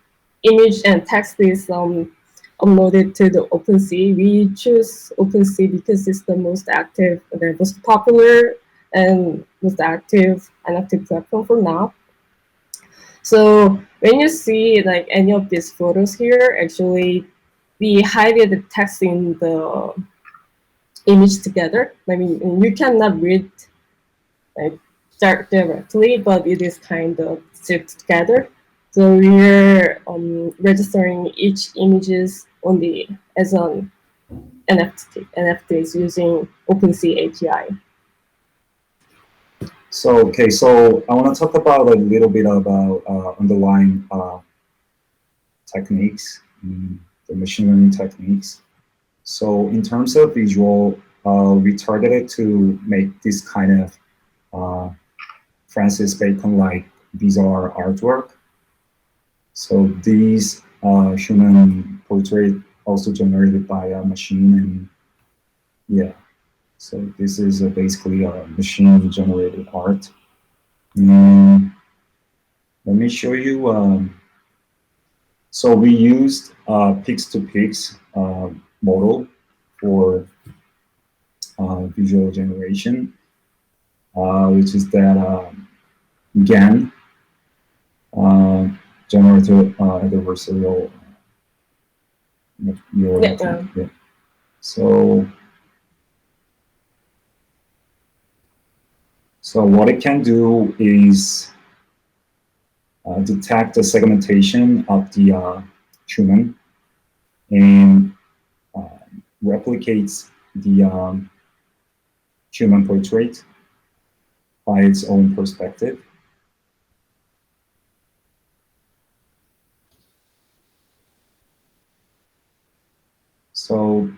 image and text is uploaded to the OpenSea. We choose OpenSea because it's the most active, the most popular, and most active NFT platform for now. So when you see like any of these photos here, actually, we hide the text in the image together. I mean, you cannot read like directly, but it is kind of stripped together. So we're registering each images only as an NFTs using OpenSea API. So okay, so I want to talk about a little bit about underlying techniques, the machine learning techniques. So in terms of visual, we targeted to make this kind of Francis Bacon-like bizarre artwork. So these human portrait also generated by a machine, and yeah. So this is basically a machine-generated art. Let me show you. So we used Pix-to-Pix model for visual generation, which is that GAN generative adversarial neural network. Yeah. So what it can do is detect the segmentation of the human and replicates the human portrait by its own perspective. So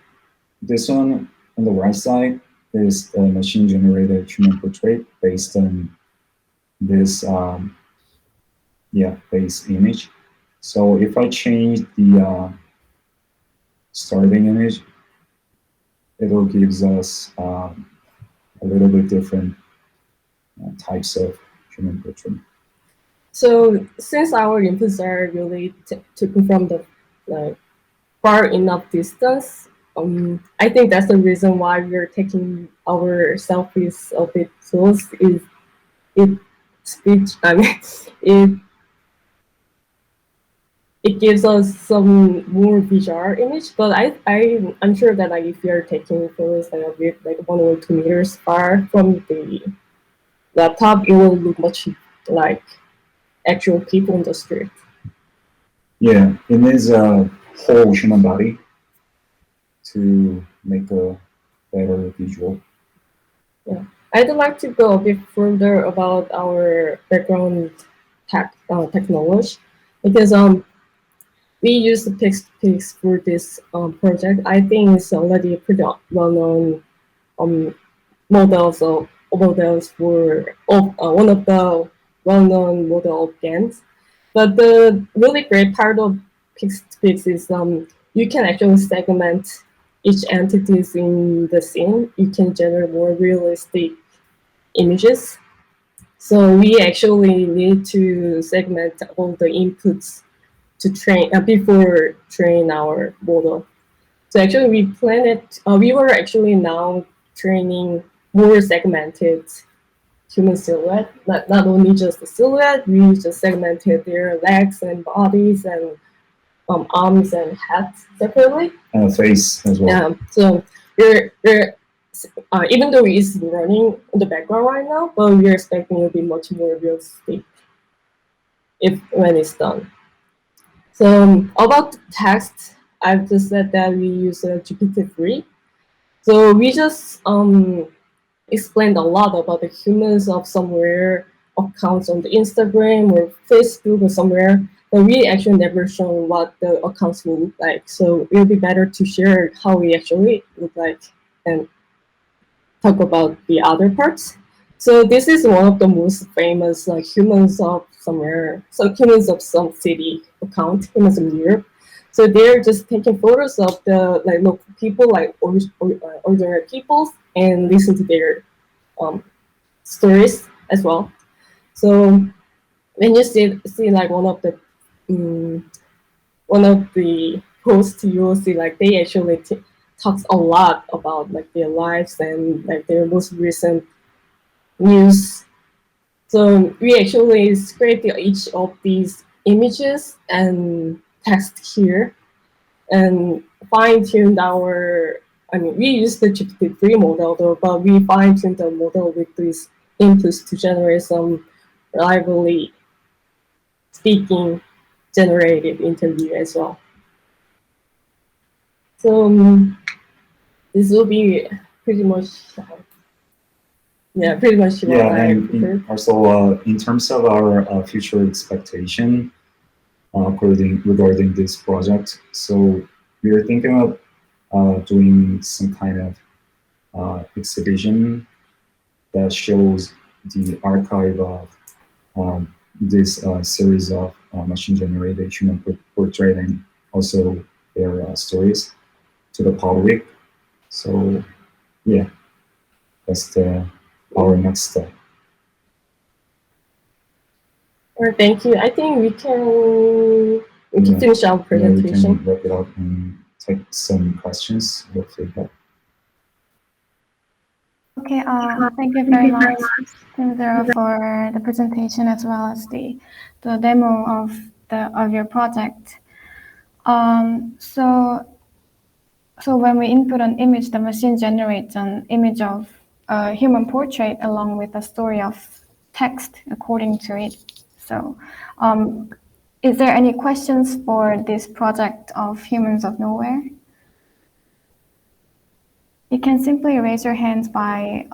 this one on the right side is a machine-generated human portrait based on this base image. So if I change the starting image, it'll gives us a little bit different types of human portrait. So since our inputs are really taken from the far enough distance, I think that's the reason why we're taking our selfies a bit close. It gives us some more bizarre image, but I'm sure that like if you're taking photos like a bit like 1 or 2 meters far from the laptop, it will look much like actual people in the street. Yeah, it needs a whole human body to make a better visual. Yeah, I'd like to go a bit further about our background technology, because we use the Pix for this project. I think it's already pretty well-known models for one of the well-known model of GANs. But the really great part of Pix is you can actually segment each entities in the scene. You can generate more realistic images. So we actually need to segment all the inputs to train before train our model. So actually we planned it. We were actually now training more segmented human silhouette, not only just the silhouette. We just segmented their legs and bodies and arms and heads separately. And a face as well. Yeah. So we're even though it's running in the background right now, but we're expecting it to be much more realistic when it's done. So about the text, I've just said that we use GPT-3. So we just explained a lot about the humans of somewhere accounts on the Instagram or Facebook or somewhere, but we actually never shown what the accounts will look like. So it will be better to share how we actually look like and talk about the other parts. So this is one of the most famous humans of somewhere, some humans of some city account, humans in Europe. So they're just taking photos of the local people, ordinary people, and listen to their stories as well. So when you see like one of the posts, you will see like they actually talks a lot about like their lives and like their most recent news. So we actually scraped each of these images and text here and fine-tuned we used the GPT-3 model though, but we fine-tuned the model with these inputs to generate some reliably speaking generated interview as well. So this will be pretty much what I prepared. Also, in terms of our future expectation regarding this project, so we are thinking of doing some kind of exhibition that shows the archive of this series of machine-generated human portrait and also their stories to the public. So, yeah, that's our next step. Well, thank you. I think we can finish our presentation. We can wrap it up and take some questions. Hopefully, Okay, thank you very much, Team Zero, for the presentation as well as the demo of your project. So when we input an image, the machine generates an image of a human portrait along with a story of text according to it. So, is there any questions for this project of Humans of Nowhere? You can simply raise your hands by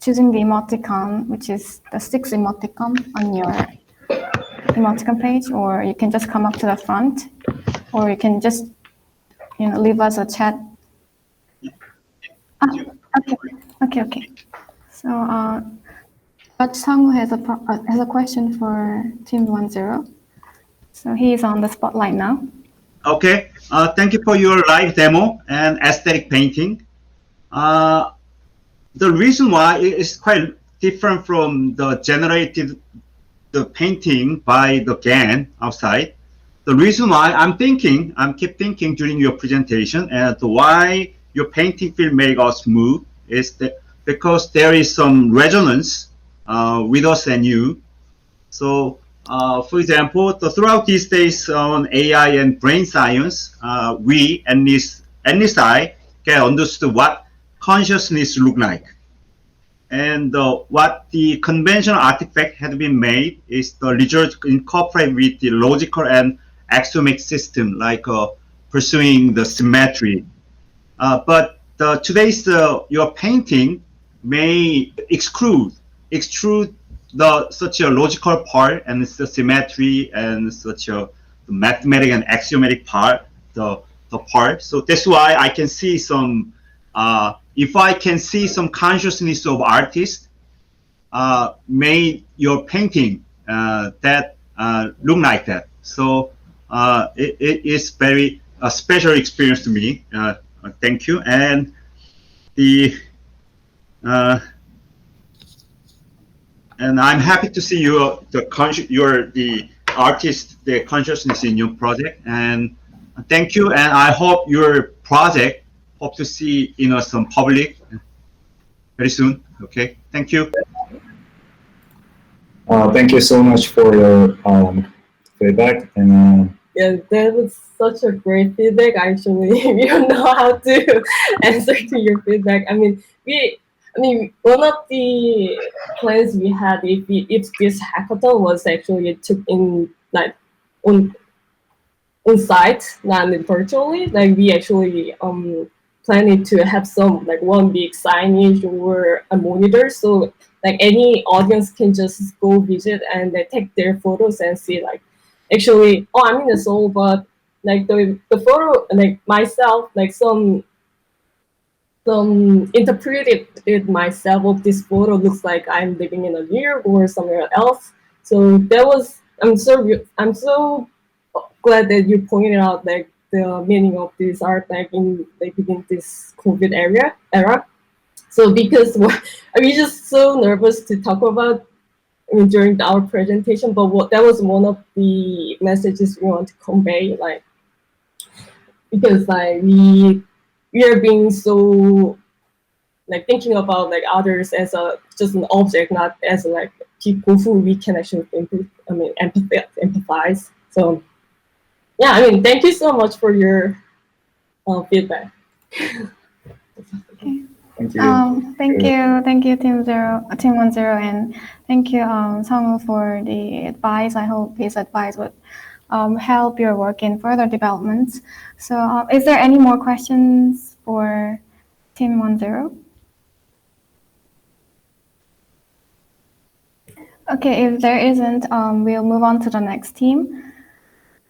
choosing the emoticon, which is the 6 emoticon on your emoticon page, or you can just come up to the front, or you can just leave us a chat. Okay. So Judge Sangwoo has a question for Team 10. So he is on the spotlight now. Okay, thank you for your live demo and aesthetic painting. The reason why it is quite different from the generated painting by the GAN outside. The reason why I'm keep thinking during your presentation and why your painting film make us move is that because there is some resonance with us and you. So, for example, throughout these days on AI and brain science, we, at least I, can understand what consciousness look like. And what the conventional artifact had been made is the result incorporated with the logical and axiomatic system, like pursuing the symmetry. But today's your painting may extrude such a logical part and the symmetry and such a mathematic and axiomatic part, the part. So that's why I can see some. If I can see some consciousness of artist, made your painting that look like that. So it is very special experience to me. Thank you. And and I'm happy to see the artist, the consciousness in your project. And thank you. And I hope your project. Hope to see some public very soon. Okay, thank you. Thank you so much for your feedback. And yeah, that was such a great feedback. Actually, we don't know how to answer to your feedback. I mean, one of the plans we had if this hackathon was actually took in like on site, not virtually, like we actually planning to have some like one big signage or a monitor, so like any audience can just go visit and they take their photos and see like actually I'm in the Seoul, but like the photo like myself like some interpreted it myself. Of this photo looks like I'm living in a New York or somewhere else. So that was I'm so glad that you pointed out like the meaning of this art like in this COVID era. So because I was just so nervous to talk about during our presentation, but that was one of the messages we want to convey, like because like we are being so like thinking about like others as a just an object, not as like people who we can actually empathize. So yeah, I mean, thank you so much for your feedback. Thank you. Thank you, Team 10, and thank you, Sangwoo, for the advice. I hope this advice would help your work in further developments. So, is there any more questions for Team 10? Okay, if there isn't, we'll move on to the next team.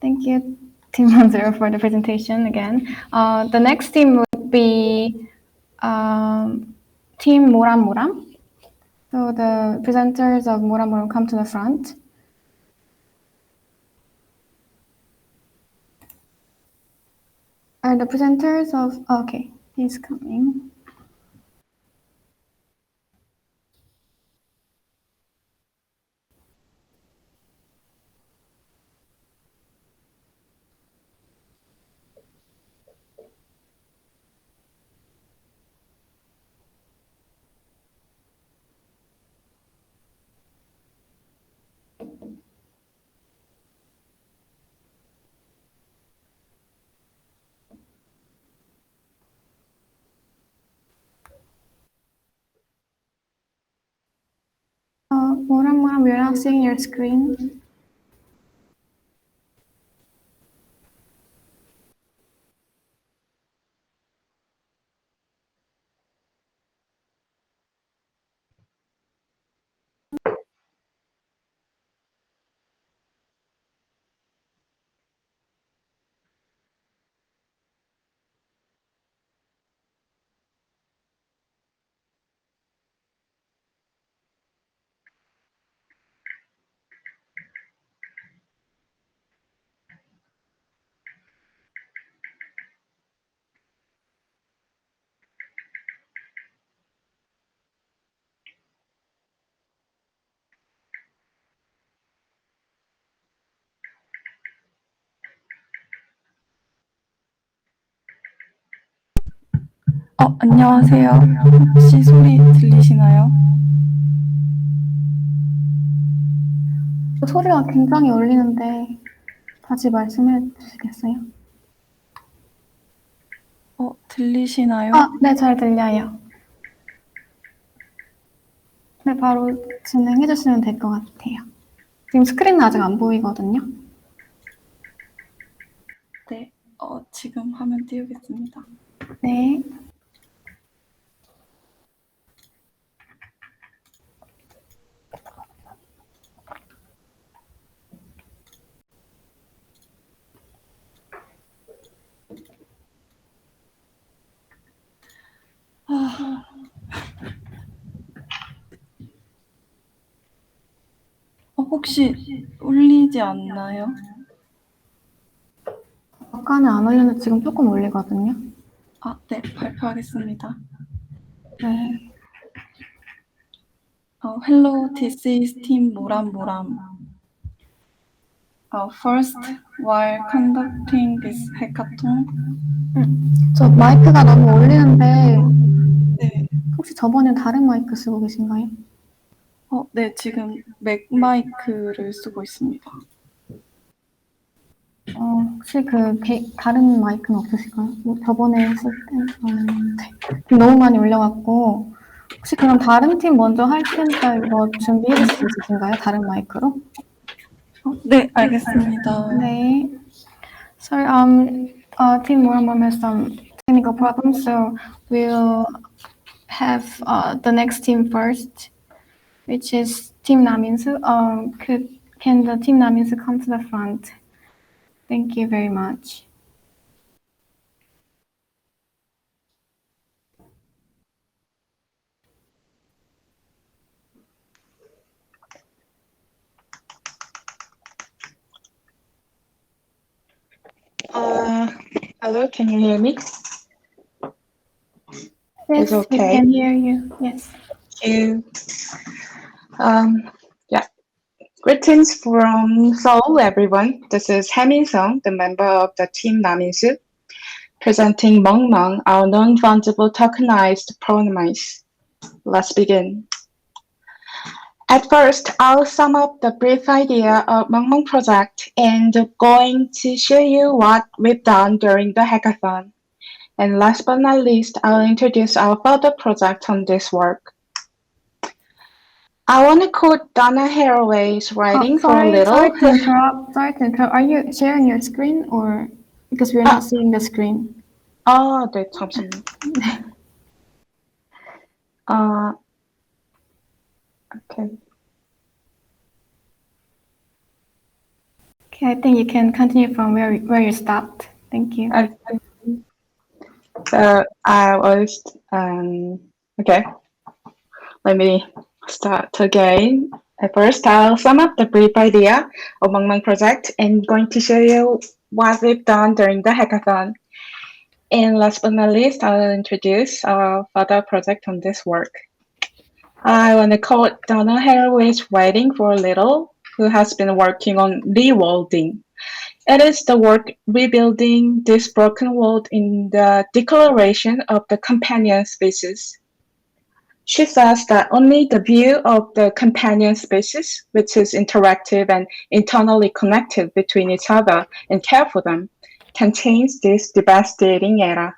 Thank you, Team 10, for the presentation again. The next team would be Team Moram. So the presenters of Moram come to the front. Are the presenters of, okay, he's coming. Moram, we're not seeing your screen. 안녕하세요. 혹시 소리 들리시나요? 소리가 굉장히 울리는데 다시 말씀해 주시겠어요? 들리시나요? 네, 잘 들려요. 네, 바로 진행해 주시면 될 것 같아요. 지금 스크린은 아직 안 보이거든요. 네, 지금 화면 띄우겠습니다. 네. 혹시 울리지 않나요? 아까는 안 울렸는데 지금 조금 울리거든요. 네, 발표하겠습니다. 네. Hello, this is Team Moram. First, while conducting this hackathon, 저 마이크가 너무 울리는데 네. 혹시 저번엔 다른 마이크 쓰고 계신가요? 네, 지금 맥 마이크를 쓰고 있습니다. 혹시 다른 마이크는 없으실까요? 저번에 했을 때 지금 너무 많이 울려갖고 혹시 그럼 다른 팀 먼저 할 테니까 이거 준비해 주실 수 있으신가요? 다른 마이크로? 네, 알겠습니다. 네. Sorry, Team Moram has some technical problems, so we'll have the next team first, which is Team Naminsu. Can the Team Naminsu come to the front? Thank you very much. Hello, can you hear me? Yes, It's we okay. can hear you. Yes. Thank you. Yeah. Greetings from Seoul, everyone. This is Haemin Sung, the member of the team Naminsu, presenting Mongmong, our non-fungible tokenized promise. Let's begin. At first, I'll sum up the brief idea of Mongmong project and going to show you what we've done during the hackathon. And last but not least, I'll introduce our further project on this work. I want to quote Donna Haraway's writing for a little. Sorry to interrupt. Are you sharing your screen or because we're not seeing the screen? 네, 잠시만요. Okay. Okay, I think you can continue from where you stopped. Thank you. So I was okay. Let me start again. At first, I'll sum up the brief idea of Mongmong project and going to show you what we've done during the hackathon. And last but not least, I'll introduce our further project on this work. I want to quote Donna Haraway's writing for a little, who has been working on reworlding. It is the work rebuilding this broken world in the declaration of the companion species. She says that only the view of the companion species, which is interactive and internally connected between each other and care for them, can change this devastating era.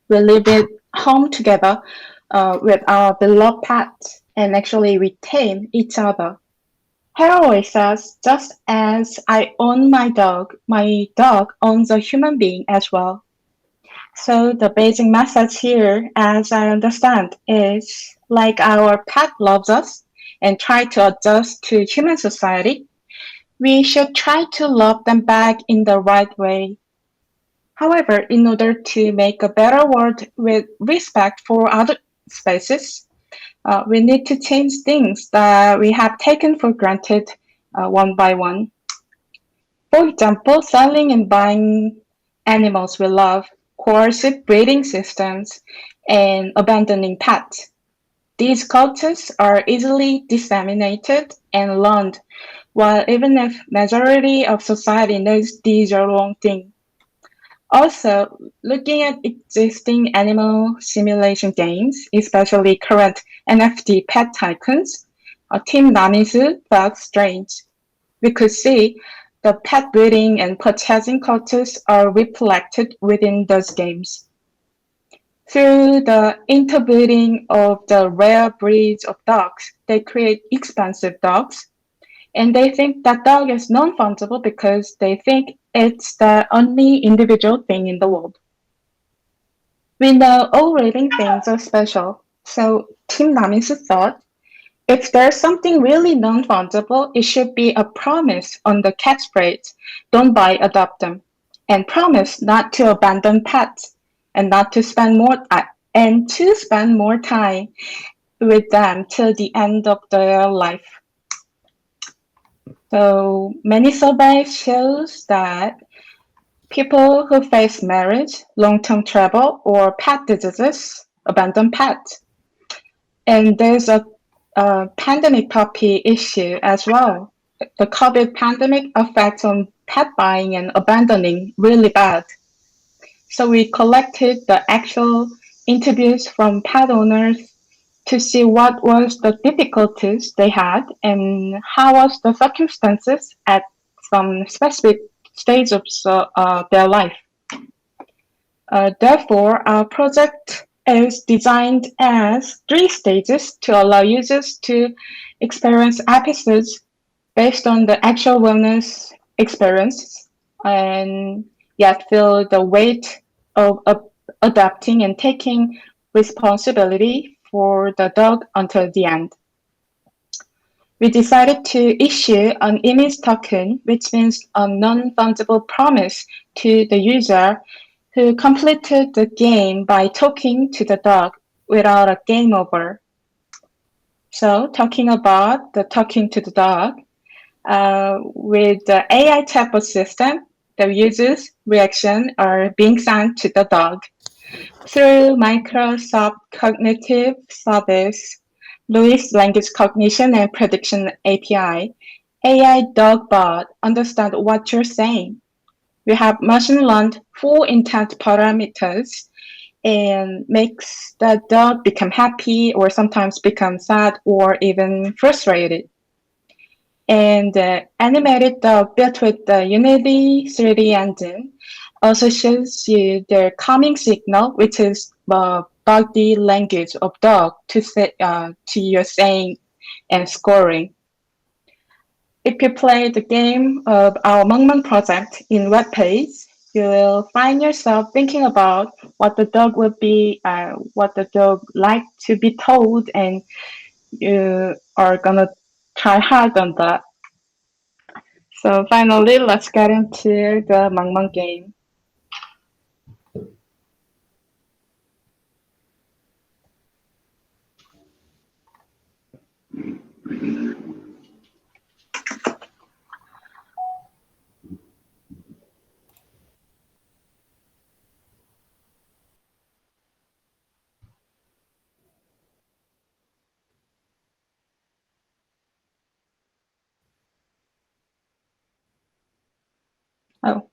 We live at home together with our beloved pets and actually we tame each other. Haraway says, just as I own my dog owns a human being as well. So the basic message here, as I understand, is like our pet loves us and try to adjust to human society, we should try to love them back in the right way. However, in order to make a better world with respect for other species, we need to change things that we have taken for granted one by one. For example, selling and buying animals we love, coercive breeding systems, and abandoning pets. These cultures are easily disseminated and learned, while even if majority of society knows these are wrong things. Also, looking at existing animal simulation games, especially current NFT pet tycoons, Team Namisu felt strange. We could see the pet breeding and purchasing cultures are reflected within those games. Through the interbreeding of the rare breeds of dogs, they create expensive dogs, and they think that dog is non-fungible because they think it's the only individual thing in the world. We know all living things are special, so Team Namisu thought, if there's something really non-fungible, it should be a promise on the catchphrase, don't buy, adopt them, and promise not to abandon pets, and not to spend more time with them till the end of their life. So many surveys shows that people who face marriage, long-term travel, or pet diseases abandon pets. And there's a pandemic puppy issue as well. The COVID pandemic affects on pet buying and abandoning really bad. So we collected the actual interviews from pet owners to see what was the difficulties they had and how was the circumstances at some specific stage of their life. Therefore, our project is designed as 3 stages to allow users to experience episodes based on the actual wellness experience and yet feel the weight of adapting and taking responsibility for the dog until the end. We decided to issue an image token, which means a non-fungible promise to the user who completed the game by talking to the dog without a game over. So talking about the talking to the dog, with the AI chatbot system, the user's reaction are being sent to the dog. Through Microsoft Cognitive Service, Louis Language Cognition and Prediction API, AI dog bot understand what you're saying. We have machine learned full intent parameters and makes the dog become happy or sometimes become sad or even frustrated. And the animated dog built with the Unity 3D engine also shows you the calming signal, which is the body language of dog to your saying and scoring. If you play the game of our Mangmang project in web page, you will find yourself thinking about what the dog would be, what the dog like to be told, and you are gonna try hard on that. So finally, let's get into the Mangmang game. Oh.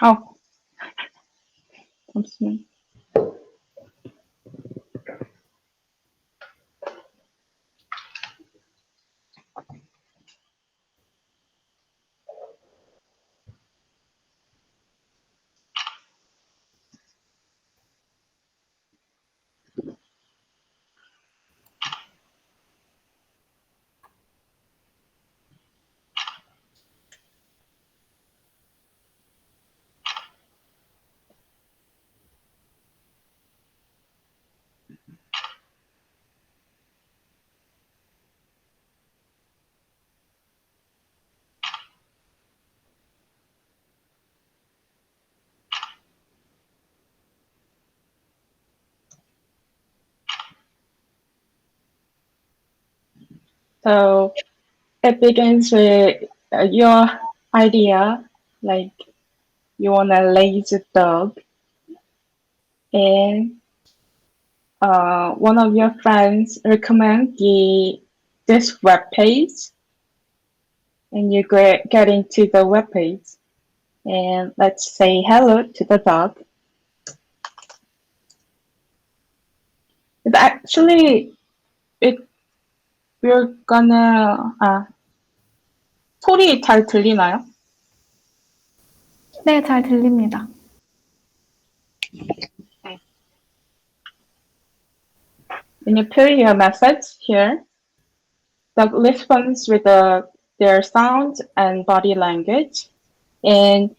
Oh. 잠시만. So it begins with your idea, like you want a lazy dog, and one of your friends recommend this web page, and you get into the web page, and let's say hello to the dog. It's actually we're gonna 소리 잘 들리나요? 네, 잘 들립니다. When you put your message here, the responds with their sound and body language, and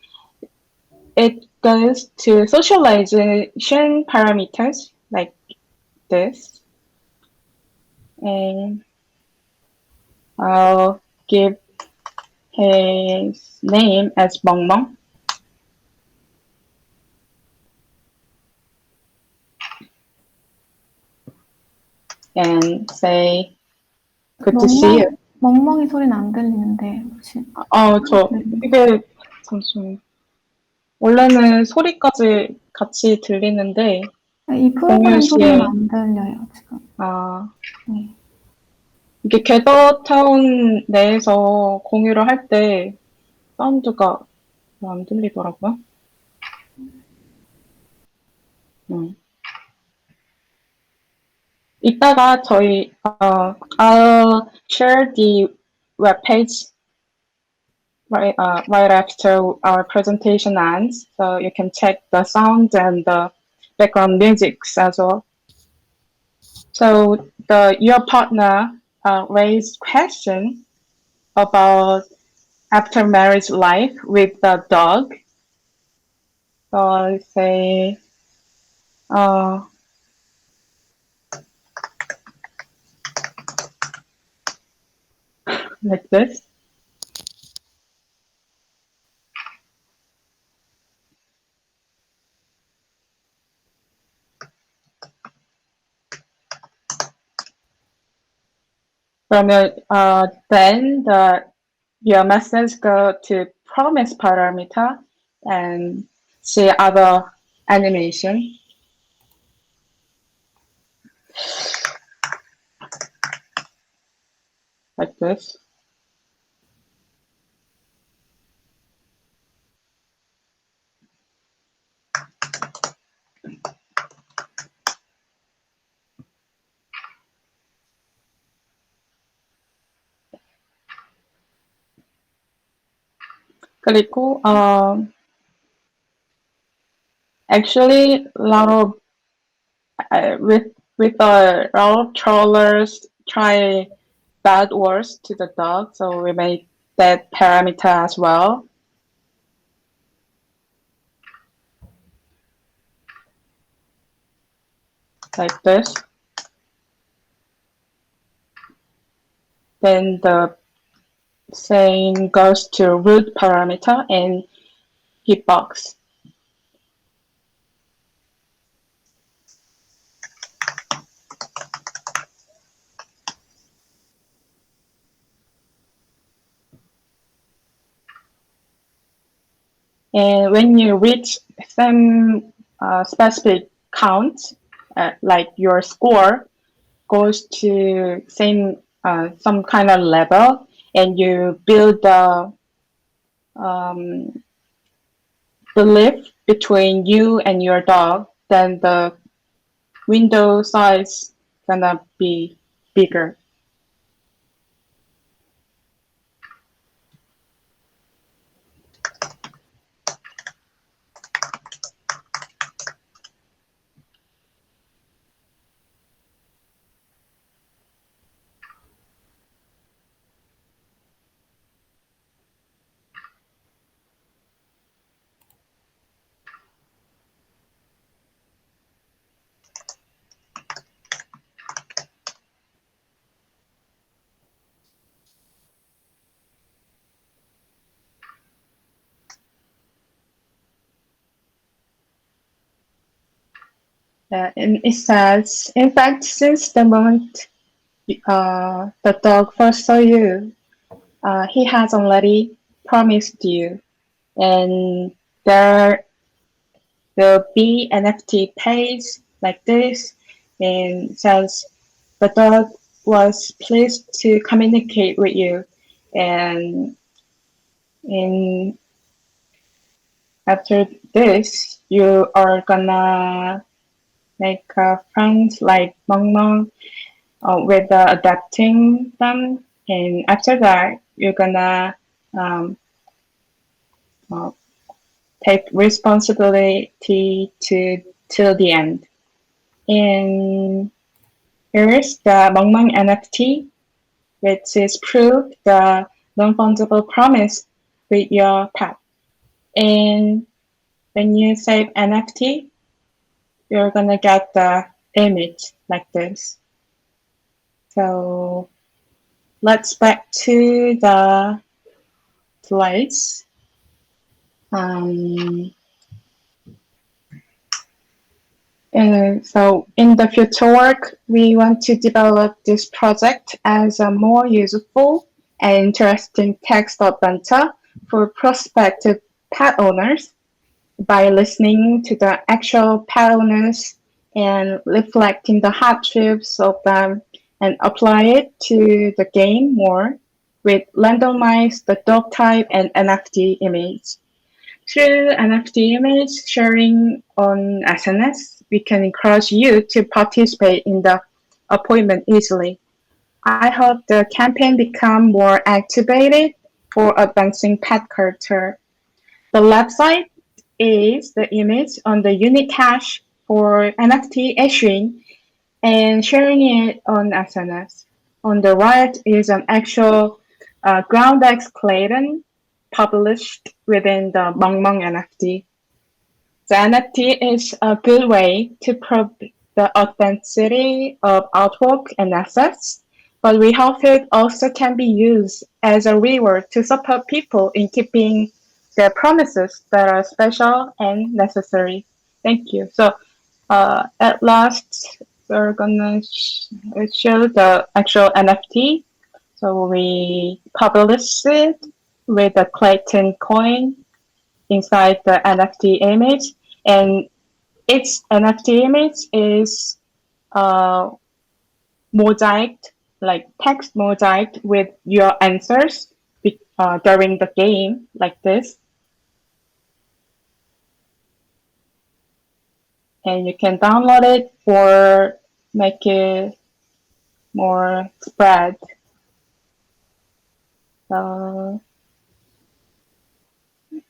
it goes to socialization parameters like this. And I'll give his name as Mongmong. And say, good to see you. 멍멍이 소리는 안 들리는데 혹시? 이게 잠시만. 원래는 소리까지 같이 들리는데 이 프로그램 소리는 안 들려요 지금. 네. 이게 게더 타운 내에서 공유를 할 때 사운드가 안 들리더라고요. 이따가 저희 I'll share the web page right after our presentation ends, so you can check the sound and the background music as well. So your partner raised question about after marriage life with the dog. So I'll say, like this. Then your message go to promise parameter and see other animation. Like this. 그리고 actually a lot of with a lot of trollers try bad words to the dog, so we made that parameter as well. Like this. Then the same goes to root parameter and hitbox. And when you reach some specific count, like your score goes to some kind of level, and you build the belief between you and your dog, then the window size gonna be bigger. And it says, in fact, since the moment the dog first saw you, he has already promised you. And there will be NFT page like this, and says the dog was pleased to communicate with you, and after this you are gonna make friends like Mong with adapting them, and after that you're gonna take responsibility till the end. And here's the Mong NFT, which is proof the non-fungible promise with your pet. And when you save NFT, you're gonna get the image like this. So let's back to the slides. So in the future work, we want to develop this project as a more useful and interesting text adventure for prospective pet owners by listening to the actual pet owners and reflecting the hardships of them, and apply it to the game more with randomize the dog type and NFT image. Through NFT image sharing on SNS, we can encourage you to participate in the appointment easily. I hope the campaign become more activated for advancing pet culture. The website is the image on the unique hash for NFT issuing and sharing it on SNS. On the right is an actual GroundX Clayton published within the Mong NFT. The NFT is a good way to prove the authenticity of artwork and assets, but we hope it also can be used as a reward to support people in keeping their promises that are special and necessary. Thank you. So at last, we're gonna show the actual NFT. So we published it with a Clayton coin inside the NFT image, and its NFT image is mosaiced, like text mosaiced with your answers during the game, like this. And you can download it or make it more spread.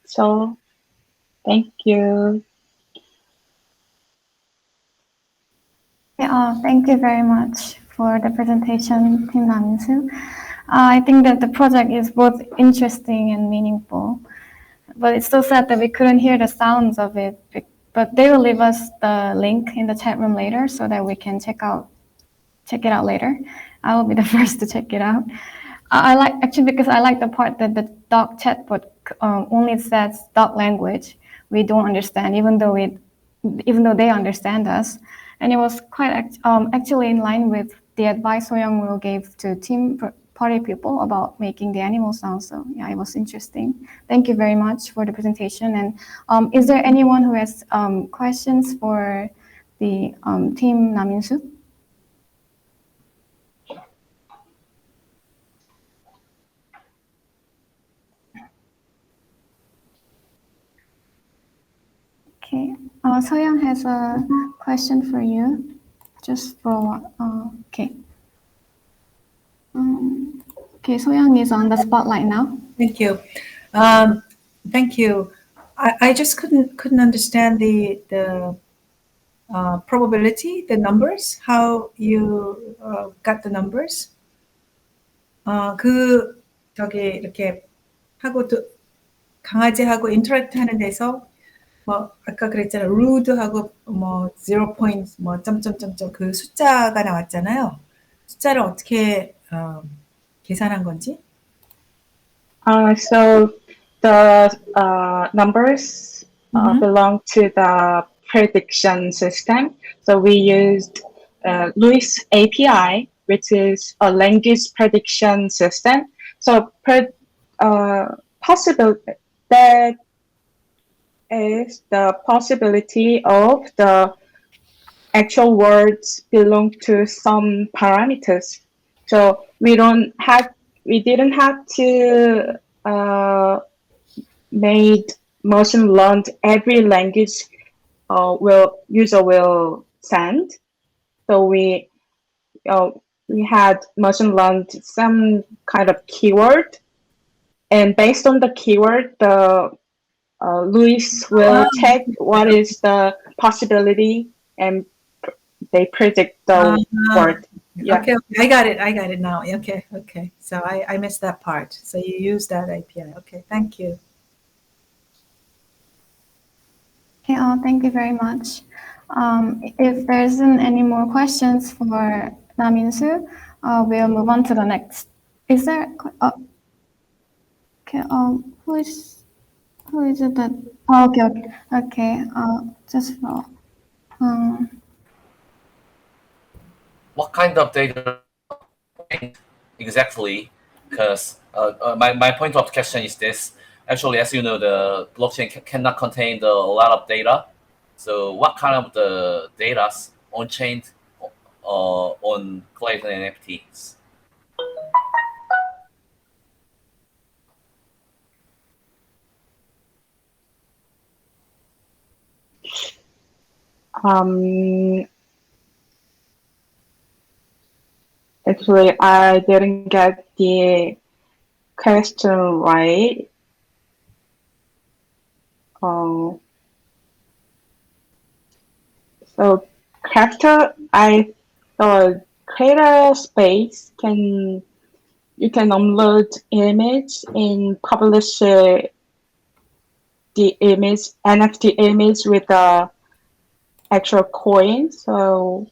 So thank you. Thank you very much for the presentation, Team Namsu. I think that the project is both interesting and meaningful, but it's so sad that we couldn't hear the sounds of it. But they will leave us the link in the chat room later so that we can check it out later. I will be the first to check it out. Because I like the part that the dog chatbot only says dog language. We don't understand, even though they understand us. And it was quite actually in line with the advice So Young-woo gave to team party people about making the animal sounds. So yeah, it was interesting. Thank you very much for the presentation. And is there anyone who has questions for the team Naminsu? Okay, Soyoung has a question for you. Just for okay. Okay, Soyoung is on the spotlight now. Thank you. Thank you. I just couldn't understand the probability, the numbers, how you got the numbers. 이렇게 하고 또 강아지하고 인터랙트 하는 데서 뭐 아까 그랬잖아요. rude하고 뭐 0 point 뭐 점점점점 그 숫자가 나왔잖아요. 숫자를 어떻게 계산한 건지? So the numbers belong to the prediction system. So we used Lewis API, which is a language prediction system. So possible that is the possibility of the actual words belong to some parameters. So we didn't have to made machine learned every language user will send. So we had machine learned some kind of keyword, and based on the keyword, the Luis will check what is the possibility, and they predict the word. Yeah. Okay, I got it now. Okay. So I missed that part. So you use that API. Okay, thank you. Okay, thank you very much. If there isn't any more questions for Naminsu, we'll move on to the next. Is there? Okay. Who is it that? Oh, okay. Just for. What kind of data exactly? Because my point of question is this. Actually, as you know, the blockchain cannot contain a lot of data. So what kind of the data on chain on Clayton NFTs? Actually, I didn't get the question right. So I thought creator space you can upload image and publish it the image, NFT image with the actual coin. So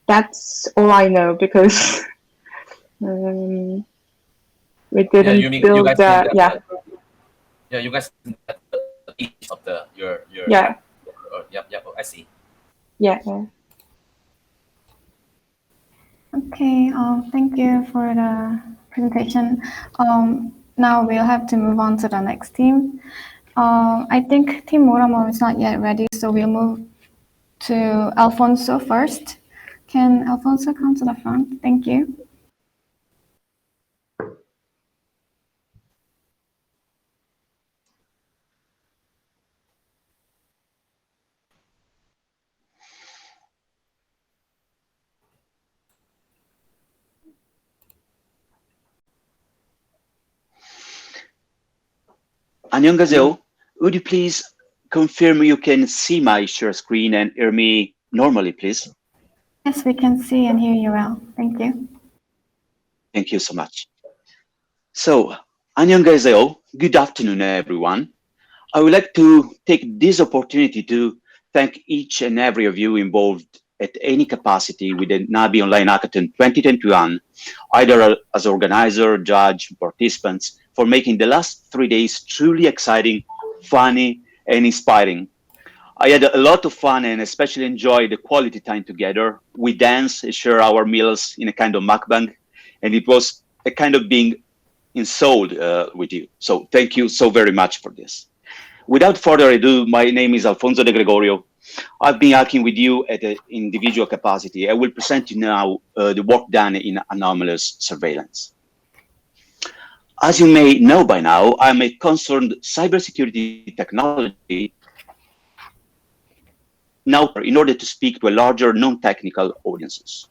that's all I know because we didn't you mean build that. Yeah. Yeah, you guys each of your Yeah. Yep, I see. Yeah. Okay, thank you for the presentation. Now we'll have to move on to the next team. I think Team Moramom is not yet ready, so we'll move to Alfonso first. Can Alfonso come to the front? Thank you. 안녕하세요. Would you please confirm you can see my share screen and hear me normally, please? Yes, we can see and hear you well. Thank you. Thank you so much. So, 안녕하세요. Good afternoon, everyone. I would like to take this opportunity to thank each and every of you involved at any capacity with the Nabi Online Hackathon 2021, either as organizer, judge, participants, for making the last 3 days truly exciting, funny, and inspiring. I had a lot of fun and especially enjoyed the quality time together. We danced and shared our meals in a kind of mukbang, and it was a kind of being in Seoul with you. So thank you so very much for this. Without further ado, my name is Alfonso de Gregorio. I've been hacking with you at an individual capacity. I will present you now the work done in anomalous surveillance. As you may know by now, I'm a concerned cybersecurity technology now in order to speak to a larger non-technical audiences.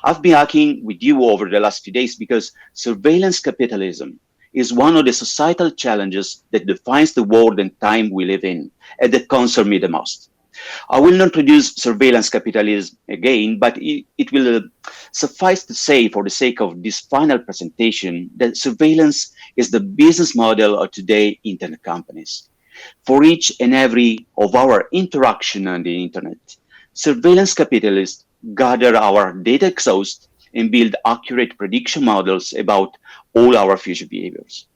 I've been hacking with you over the last few days because surveillance capitalism is one of the societal challenges that defines the world and time we live in, and that concern me the most. I will not introduce surveillance capitalism again, but it will suffice to say, for the sake of this final presentation, that surveillance is the business model of today internet companies. For each and every of our interaction on the internet, surveillance capitalists gather our data exhaust and build accurate prediction models about all our future behaviors.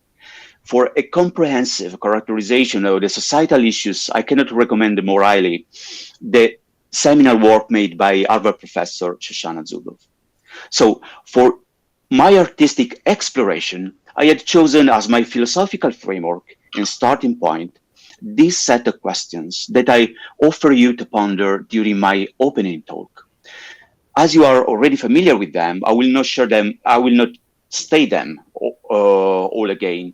For a comprehensive characterization of the societal issues, I cannot recommend more highly the seminal work made by Harvard professor Shoshana Zuboff. So for my artistic exploration, I had chosen as my philosophical framework and starting point this set of questions that I offer you to ponder during my opening talk. As you are already familiar with them, I will not share them, I will not state them all again.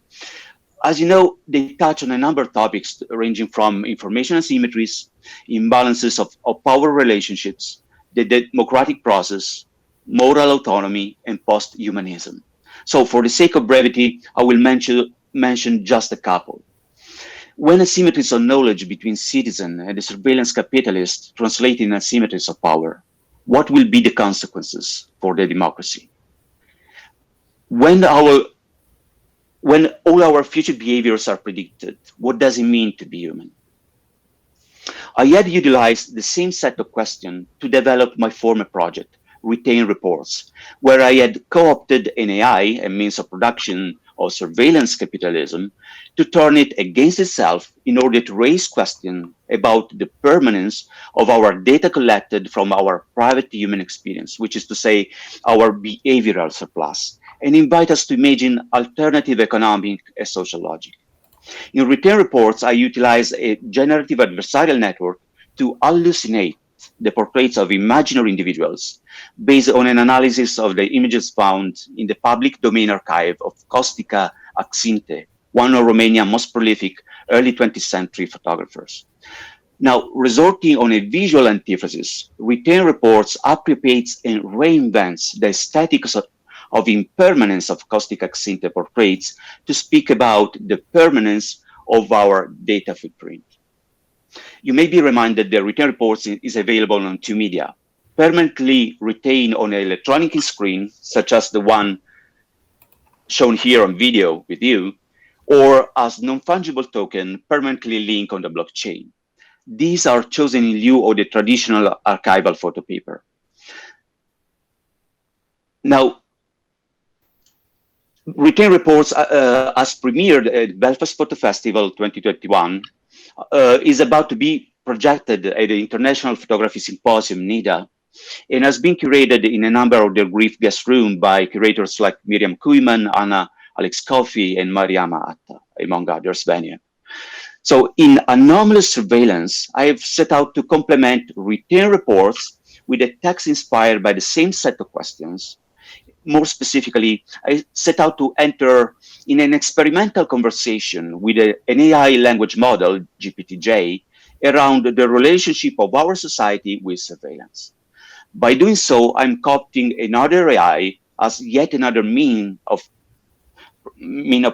As you know, they touch on a number of topics ranging from information asymmetries, imbalances of power relationships, the democratic process, moral autonomy, and post-humanism. So for the sake of brevity, I will mention just a couple. When asymmetries of knowledge between citizen and the surveillance capitalist translate in asymmetries of power, what will be the consequences for the democracy? When all our future behaviors are predicted, what does it mean to be human? I had utilized the same set of questions to develop my former project, Retain Reports, where I had co-opted an AI, a means of production of surveillance capitalism, to turn it against itself in order to raise questions about the permanence of our data collected from our private human experience, which is to say, our behavioral surplus, and invite us to imagine alternative economic and social logic. In Retain Reports, I utilize a generative adversarial network to hallucinate the portraits of imaginary individuals based on an analysis of the images found in the public domain archive of Kostica Axinte, one of Romania's most prolific early 20th century photographers. Now, resorting on a visual antithesis, Retain Reports appropriates and reinvents the aesthetics of impermanence of Kostica Axinte portraits to speak about the permanence of our data footprint. You may be reminded that Retain Reports is available on two media, permanently retained on an electronic screen, such as the one shown here on video with you, or as non-fungible token permanently linked on the blockchain. These are chosen in lieu of the traditional archival photo paper. Now, Return Reports, as premiered at Belfast Photo Festival 2021, is about to be projected at the International Photography Symposium, NIDA, and has been curated in a number of the brief guest rooms by curators like Miriam Kuyman, Anna Alex Coffey, and Mariama Atta, among others, Vania. So in Anomalous Surveillance, I have set out to complement Return Reports with a text inspired by the same set of questions. More specifically, I set out to enter in an experimental conversation with an AI language model, GPT-J, around the relationship of our society with surveillance. By doing so, I'm co-opting another AI as yet another mean of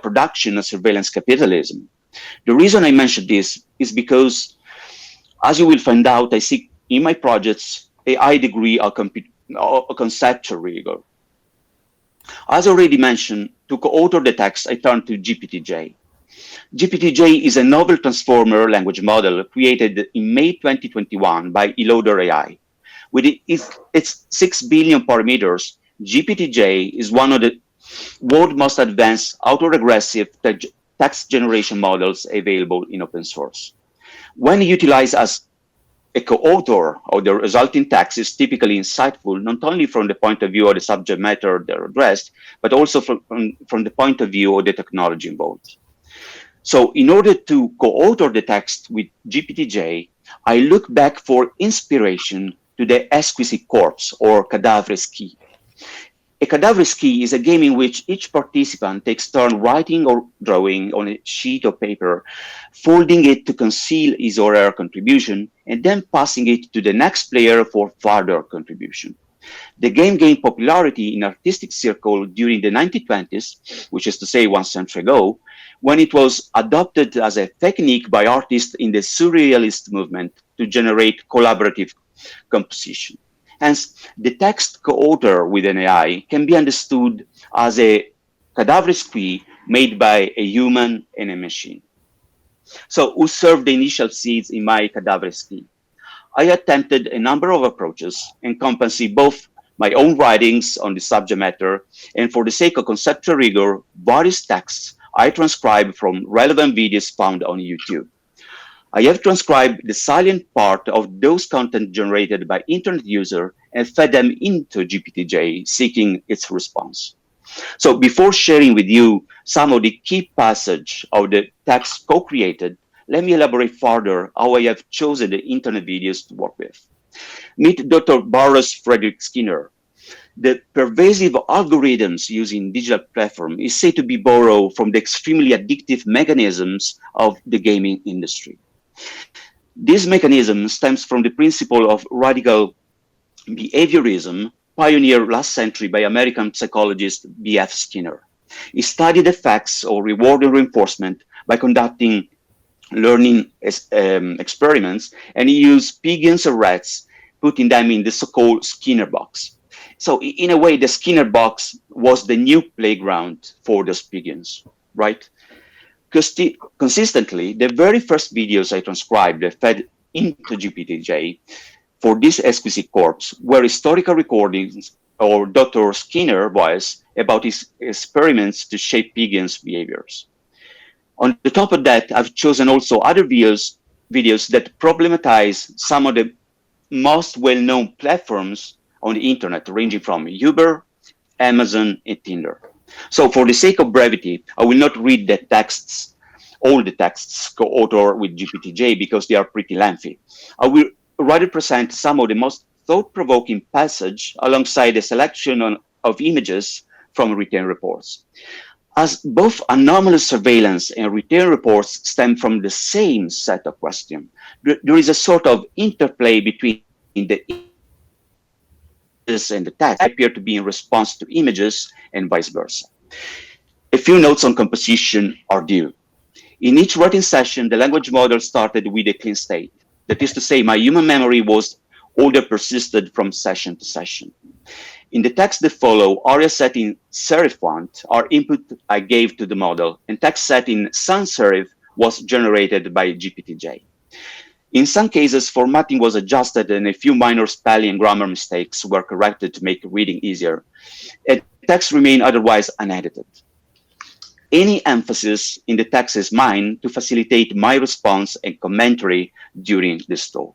production of surveillance capitalism. The reason I mention this is because, as you will find out, I seek in my projects a high degree of conceptual rigor. As already mentioned, to co-author the text, I turned to GPT-J. GPT-J is a novel transformer language model created in May 2021 by Eloader AI. With its 6 billion parameters, GPT-J is one of the world's most advanced autoregressive text generation models available in open source. When utilized as a co-author of the resulting text is typically insightful, not only from the point of view of the subject matter they're addressed, but also from the point of view of the technology involved. So in order to co-author the text with GPT-J, I look back for inspiration to the exquisite corpse or cadaverous key. A cadaverous key is a game in which each participant takes turn writing or drawing on a sheet of paper, folding it to conceal his or her contribution, and then passing it to the next player for further contribution. The game gained popularity in artistic circles during the 1920s, which is to say 1 century ago, when it was adopted as a technique by artists in the Surrealist movement to generate collaborative composition. Hence, the text co-author with an AI can be understood as a cadaverous key made by a human and a machine. So, who served the initial seeds in my cadaverous key? I attempted a number of approaches encompassing both my own writings on the subject matter and, for the sake of conceptual rigor, various texts I transcribed from relevant videos found on YouTube. I have transcribed the salient part of those content generated by internet user and fed them into GPT-J, seeking its response. So before sharing with you some of the key passages of the text co-created, let me elaborate further how I have chosen the internet videos to work with. Meet Dr. Boris Frederick Skinner. The pervasive algorithms using digital platform is said to be borrowed from the extremely addictive mechanisms of the gaming industry. This mechanism stems from the principle of radical behaviorism pioneered last century by American psychologist B.F. Skinner. He studied the effects of reward and reinforcement by conducting learning experiments, and he used pigeons and rats, putting them in the so-called Skinner box. So in a way, the Skinner box was the new playground for those pigeons, right? Consistently, the very first videos I transcribed fed into GPT-J for this exquisite corpse were historical recordings or Dr. Skinner's voice about his experiments to shape pigeons' behaviors. On the top of that, I've chosen also other videos that problematize some of the most well-known platforms on the internet, ranging from Uber, Amazon, and Tinder. So for the sake of brevity, I will not read the texts, all the texts co-authored with GPT-J because they are pretty lengthy. I will rather present some of the most thought-provoking passages alongside a selection of images from Return Reports. As both anomalous surveillance and Return Reports stem from the same set of questions, there is a sort of interplay between the images and the text appear to be in response to images and vice versa. A few notes on composition are due. In each writing session, the language model started with a clean state. That is to say, my human memory was order persisted from session to session. In the text that follow, aria set in serif font are input I gave to the model, and text set in sans serif was generated by GPT-J. In some cases, formatting was adjusted and a few minor spelling and grammar mistakes were corrected to make reading easier. And text remained otherwise unedited. Any emphasis in the text is mine to facilitate my response and commentary during this talk.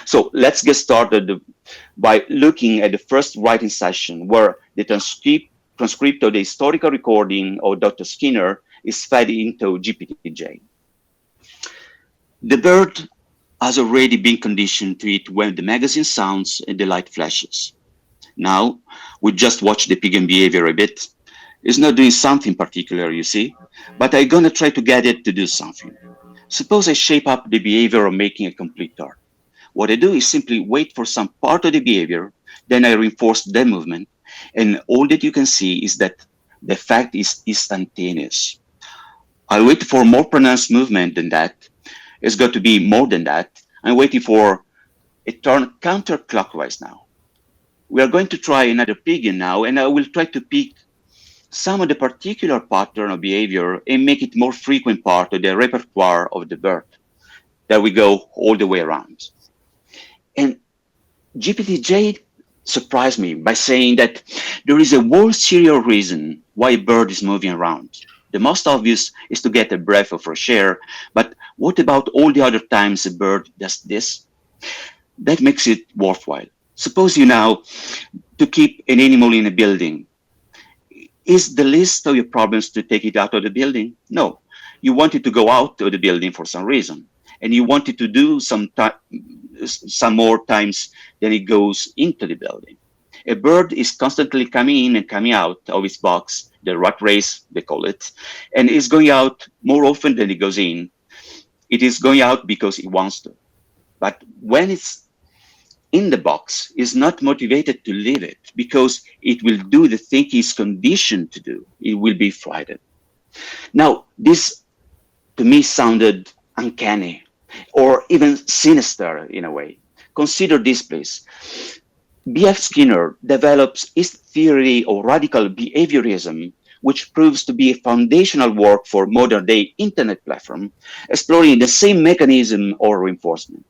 So let's get started by looking at the first writing session where the transcript of the historical recording of Dr. Skinner is fed into GPT-J. The bird has already been conditioned to eat when the magazine sounds and the light flashes. Now, we just watch the pigeon behavior a bit. It's not doing something particular, you see, but I'm gonna try to get it to do something. Suppose I shape up the behavior of making a complete dart. What I do is simply wait for some part of the behavior, then I reinforce the movement, and all that you can see is that the effect is instantaneous. I wait for more pronounced movement than that. It's got to be more than that. I'm waiting for a turn counterclockwise now. We are going to try another pigeon now, and I will try to pick some of the particular pattern of behavior and make it more frequent part of the repertoire of the bird. There we go all the way around. And GPT-J surprised me by saying that there is a whole series of reasons why a bird is moving around. The most obvious is to get a breath of fresh air, but what about all the other times a bird does this? That makes it worthwhile. Suppose you now to keep an animal in a building. Is the list of your problems to take it out of the building? No, you want it to go out of the building for some reason, and you want it to do some more times than it goes into the building. A bird is constantly coming in and coming out of its box, the rat race, they call it, and is going out more often than it goes in. It is going out because it wants to. But when it's in the box, it's not motivated to leave it because it will do the thing it's conditioned to do. It will be frightened. Now, this to me sounded uncanny or even sinister in a way. Consider this, please. B.F. Skinner develops his theory of radical behaviorism, which proves to be a foundational work for modern-day internet platform, exploring the same mechanism or reinforcement.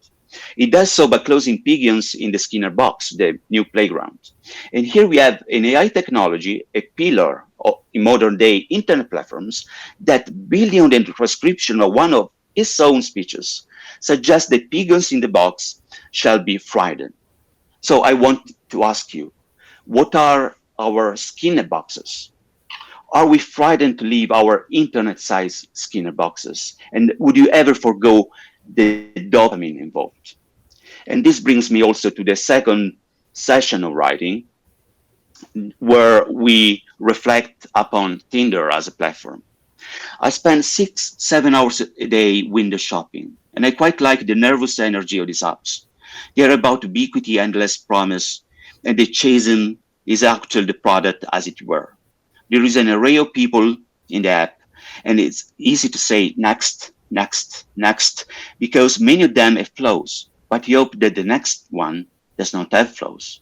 It does so by closing pigeons in the Skinner box, the new playground. And here we have an AI technology, a pillar in modern-day internet platforms, that building on the transcription of one of its own speeches, suggests that pigeons in the box shall be frightened. So I want to ask you, what are our Skinner boxes? Are we frightened to leave our internet-sized Skinner boxes? And would you ever forgo the dopamine involved? And this brings me also to the second session of writing, where we reflect upon Tinder as a platform. I spend 6-7 hours a day window shopping, and I quite like the nervous energy of these apps. They're about ubiquity, endless promise, and the chasing is actually the product as it were. There is an array of people in the app, and it's easy to say next, next, next, because many of them have flows, but you hope that the next one does not have flows.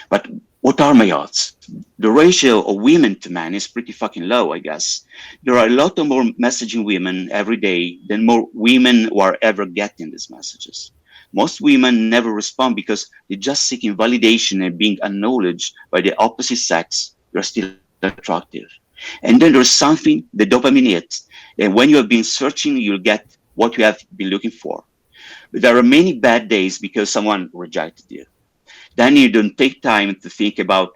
But what are my odds? The ratio of women to men is pretty fucking low, I guess. There are a lot of more messaging women every day than more women who are ever getting these messages. Most women never respond because they're just seeking validation and being acknowledged by the opposite sex. They're still attractive. And then there's something, the dopamine hits. And when you have been searching, you'll get what you have been looking for. But there are many bad days because someone rejected you. Then you don't take time to think about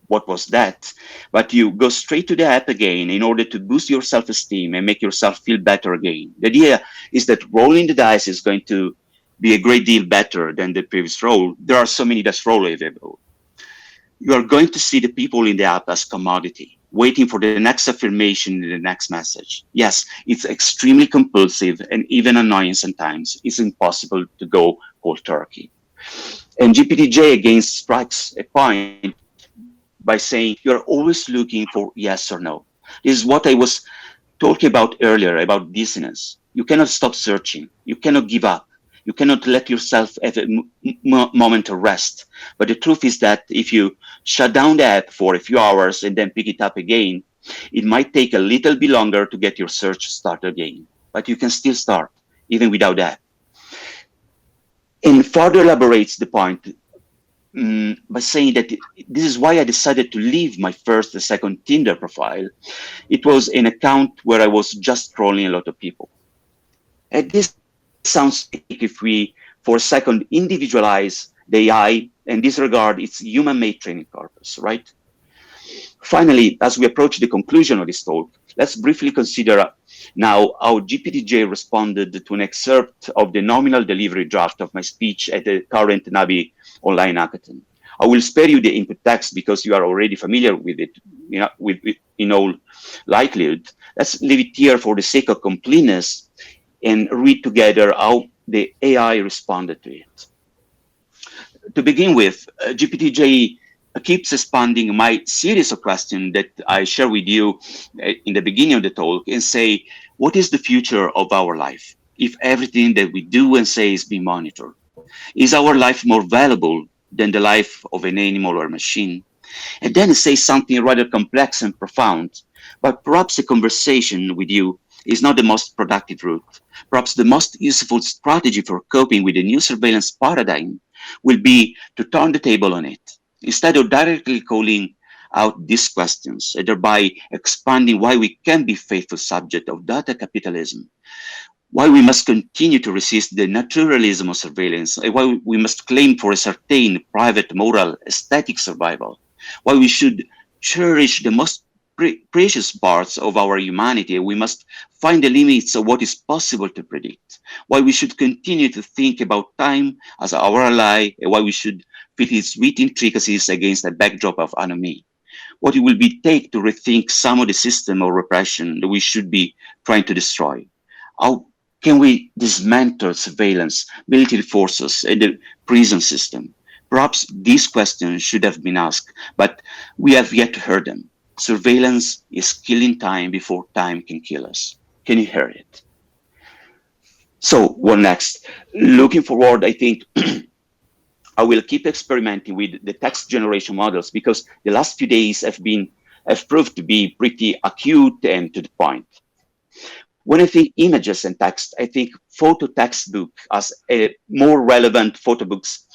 what was that, but you go straight to the app again in order to boost your self-esteem and make yourself feel better again. The idea is that rolling the dice is going to be a great deal better than the previous roll. There are so many dice roll available. You are going to see the people in the app as commodity, waiting for the next affirmation in the next message. Yes, it's extremely compulsive and even annoying sometimes. It's impossible to go cold turkey. And GPT-J again strikes a point by saying you're always looking for yes or no. This is what I was talking about earlier about dissonance. You cannot stop searching. You cannot give up. You cannot let yourself have a moment of rest. But the truth is that if you shut down the app for a few hours and then pick it up again, it might take a little bit longer to get your search started again. But you can still start, even without that. And further elaborates the point by saying that this is why I decided to leave my first and second Tinder profile. It was an account where I was just scrolling a lot of people. And this sounds like if we, for a second, individualize the AI and disregard its human-made training corpus, right? Finally, as we approach the conclusion of this talk, let's briefly consider now how GPTJ responded to an excerpt of the nominal delivery draft of my speech at the current Nabi Online Hackathon. I will spare you the input text because you are already familiar with it, in all likelihood. Let's leave it here for the sake of completeness and read together how the AI responded to it. To begin with, GPTJ keeps expanding my series of questions that I share with you in the beginning of the talk and say, what is the future of our life if everything that we do and say is being monitored? Is our life more valuable than the life of an animal or a machine? And then say something rather complex and profound, but perhaps a conversation with you is not the most productive route. Perhaps the most useful strategy for coping with the new surveillance paradigm will be to turn the table on it. Instead of directly calling out these questions, and thereby expanding why we can be faithful subject of data capitalism, why we must continue to resist the naturalism of surveillance, and why we must claim for a certain private, moral, aesthetic survival, why we should cherish the most precious parts of our humanity, we must find the limits of what is possible to predict, why we should continue to think about time as our ally, and why we should fit its sweet intricacies against a backdrop of anomie. What it will be take to rethink some of the system of repression that we should be trying to destroy. How can we dismantle surveillance, military forces, and the prison system? Perhaps these questions should have been asked, but we have yet to hear them. Surveillance is killing time before time can kill us. Can you hear it? So what next? Looking forward, I think I will keep experimenting with the text generation models because the last few days have proved to be pretty acute and to the point. When I think images and text, I think photo textbook as a more relevant photo books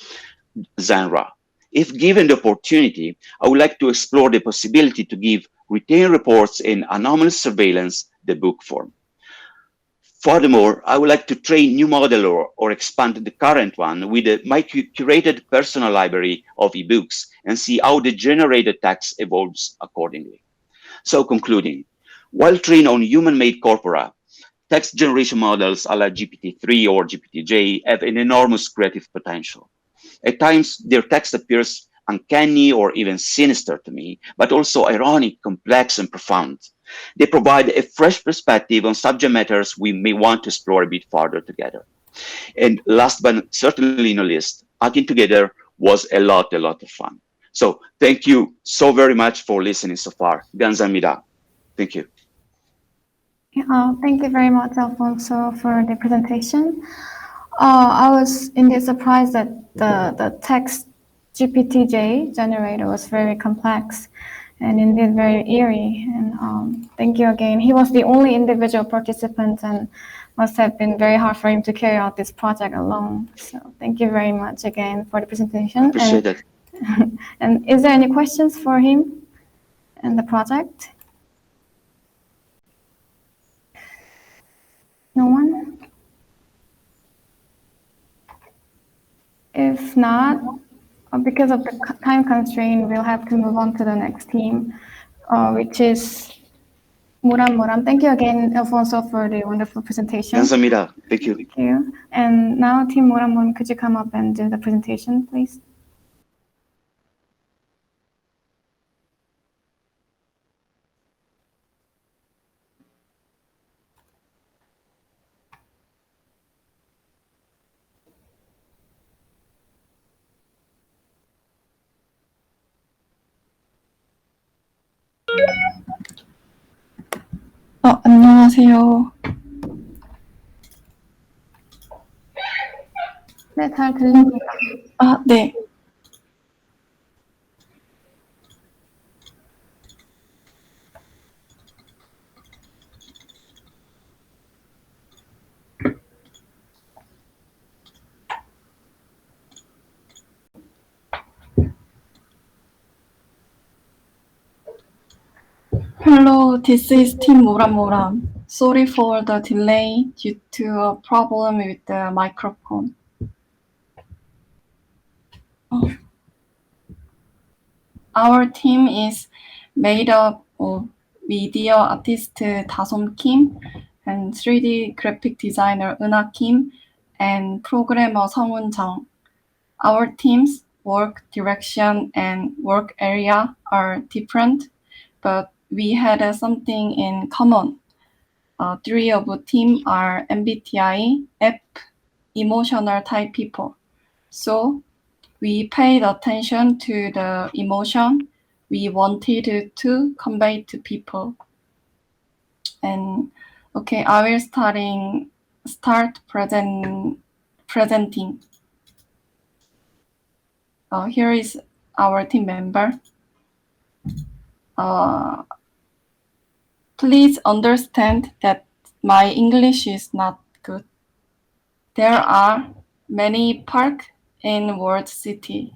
genre. If given the opportunity, I would like to explore the possibility to give retained reports in anomalous surveillance the book form. Furthermore, I would like to train new model or expand the current one with my curated personal library of ebooks and see how the generated text evolves accordingly. So concluding, while trained on human-made corpora, text generation models a la GPT-3 or GPTJ have an enormous creative potential. At times, their text appears uncanny or even sinister to me, but also ironic, complex, and profound. They provide a fresh perspective on subject matters we may want to explore a bit further together. And last but certainly not least, hacking together was a lot of fun. So thank you so very much for listening so far. Gamsahamnida. Thank you. Thank you very much, Alfonso, for the presentation. I was indeed surprised that the text GPTJ generator was very complex and indeed very eerie. And thank you again. He was the only individual participant and must have been very hard for him to carry out this project alone. So thank you very much again for the presentation. Appreciate it. And is there any questions for him and the project? No one? If not, because of the time constraint, we'll have to move on to the next team, which is Moram. Thank you again, Alfonso, for the wonderful presentation. Gamsahamnida. Thank you. Thank you. And now, Team Moram, could you come up and do the presentation, please? 안녕하세요. 잘 들립니다. 아, 네. Hello, this is Team Moram Moram. Sorry for the delay due to a problem with the microphone. Our team is made up of media artist Dasom Kim and 3D graphic designer Euna Kim and programmer Sungwon Jung. Our team's work direction and work area are different, but we had something in common. Three of the team are MBTI, F, emotional type people. So we paid attention to the emotion we wanted to convey to people. And okay, I will start presenting. Here is our team member. Please understand that my English is not good. There are many parks in World City,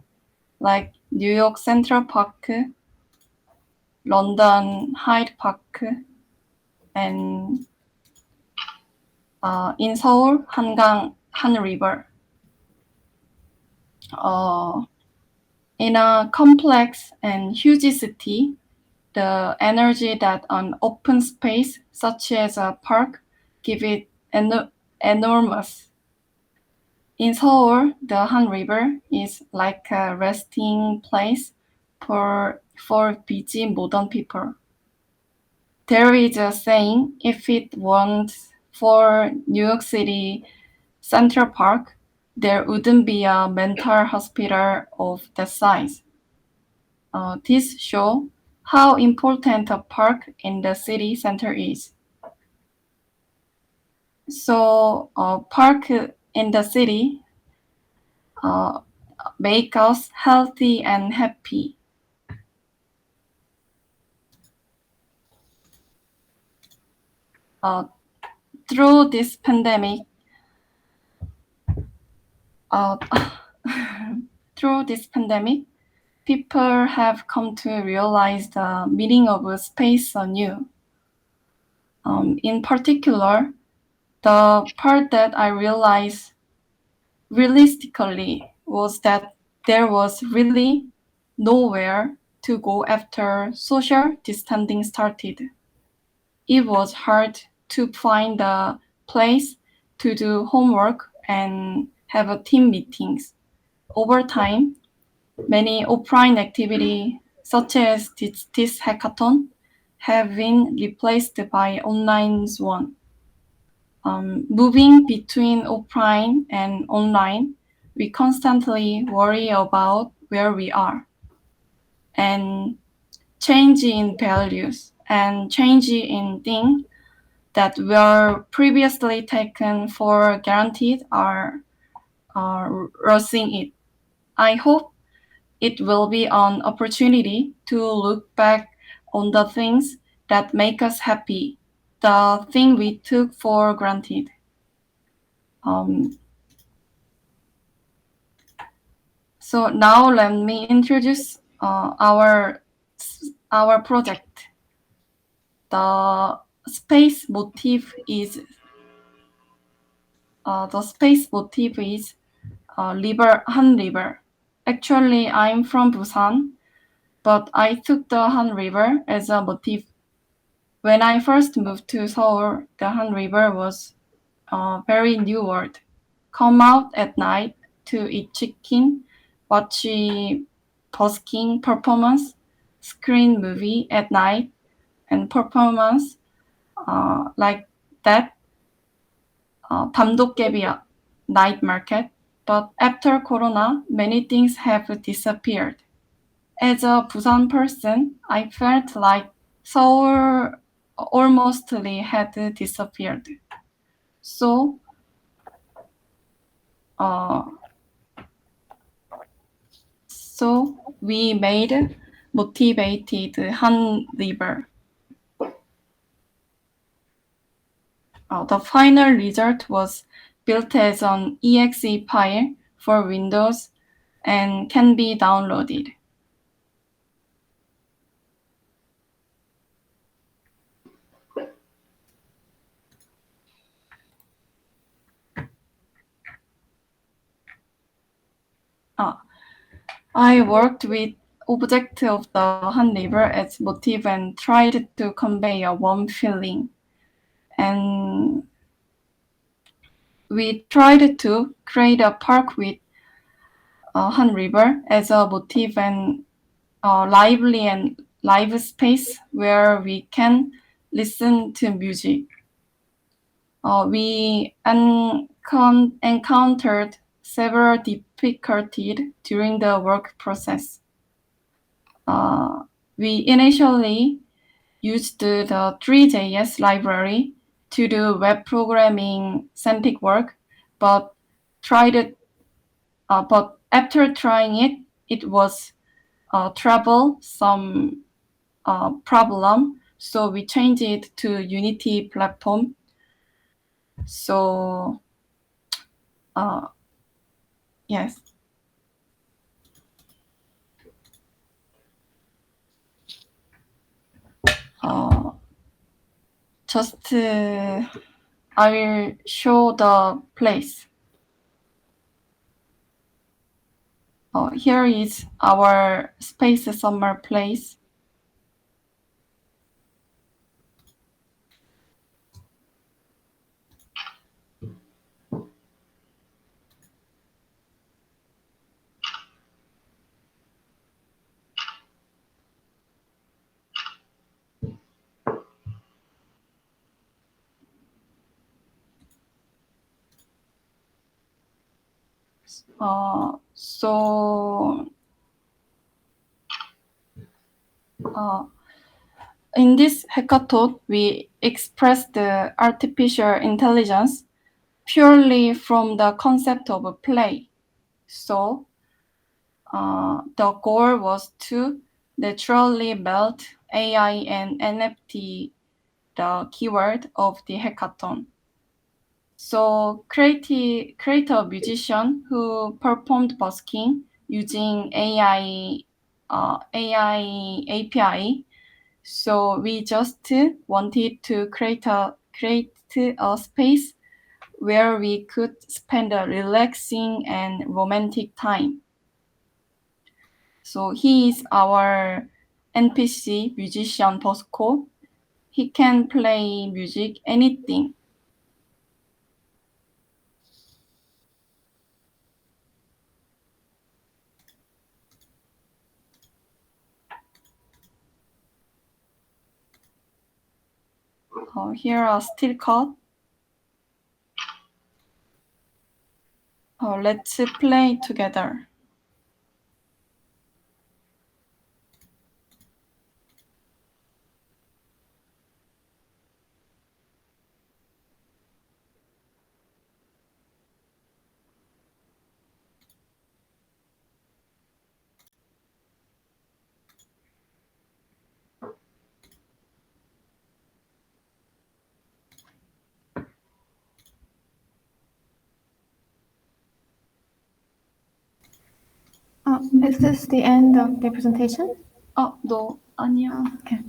like New York Central Park, London Hyde Park, and in Seoul, Han River. In a complex and huge city, the energy that an open space such as a park give it enormous. In Seoul, the Han River is like a resting place for busy modern people. There is a saying, if it weren't for New York City Central Park, there wouldn't be a mental hospital of that size. This shows how important a park in the city center is. So, park in the city make us healthy and happy. Through this pandemic, people have come to realize the meaning of space anew. In particular, the part that I realized realistically was that there was really nowhere to go after social distancing started. It was hard to find a place to do homework and have a team meetings. Over time, many offline activities, such as this hackathon, have been replaced by online one. Moving between offline and online, we constantly worry about where we are. And change in values and change in things that were previously taken for granted are losing it. I hope it will be an opportunity to look back on the things that make us happy, the thing we took for granted. So now let me introduce our project. The space motif is river, Han River. Actually, I'm from Busan, but I took the Han River as a motif. When I first moved to Seoul, the Han River was a very new world. Come out at night to eat chicken, watch busking performance, screen movie at night, and performance like that. 밤도깨비야, night market. But after Corona, many things have disappeared. As a Busan person, I felt like Seoul almost had disappeared. So, So we made motivated Han River. The final result was built as an exe file for Windows and can be downloaded. I worked with object of the Han River as motif and tried to convey a warm feeling. And we tried to create a park with Han River as a motif and lively and live space where we can listen to music. We encountered several difficulties during the work process. We initially used the 3JS library to do web programming centric work, but after trying it, it was troublesome problem. So we changed it to Unity platform. So yes. I will show the place. Here is our space summer place. In this hackathon, we expressed the artificial intelligence purely from the concept of play. So the goal was to naturally melt AI and NFT, the keyword of the hackathon. So create a musician who performed busking using AI API. So we just wanted to create a space where we could spend a relaxing and romantic time. So he is our NPC musician Bosco. He can play music, anything. Here are still cut. Let's play together. Is this the end of the presentation? No, 아니야. Okay.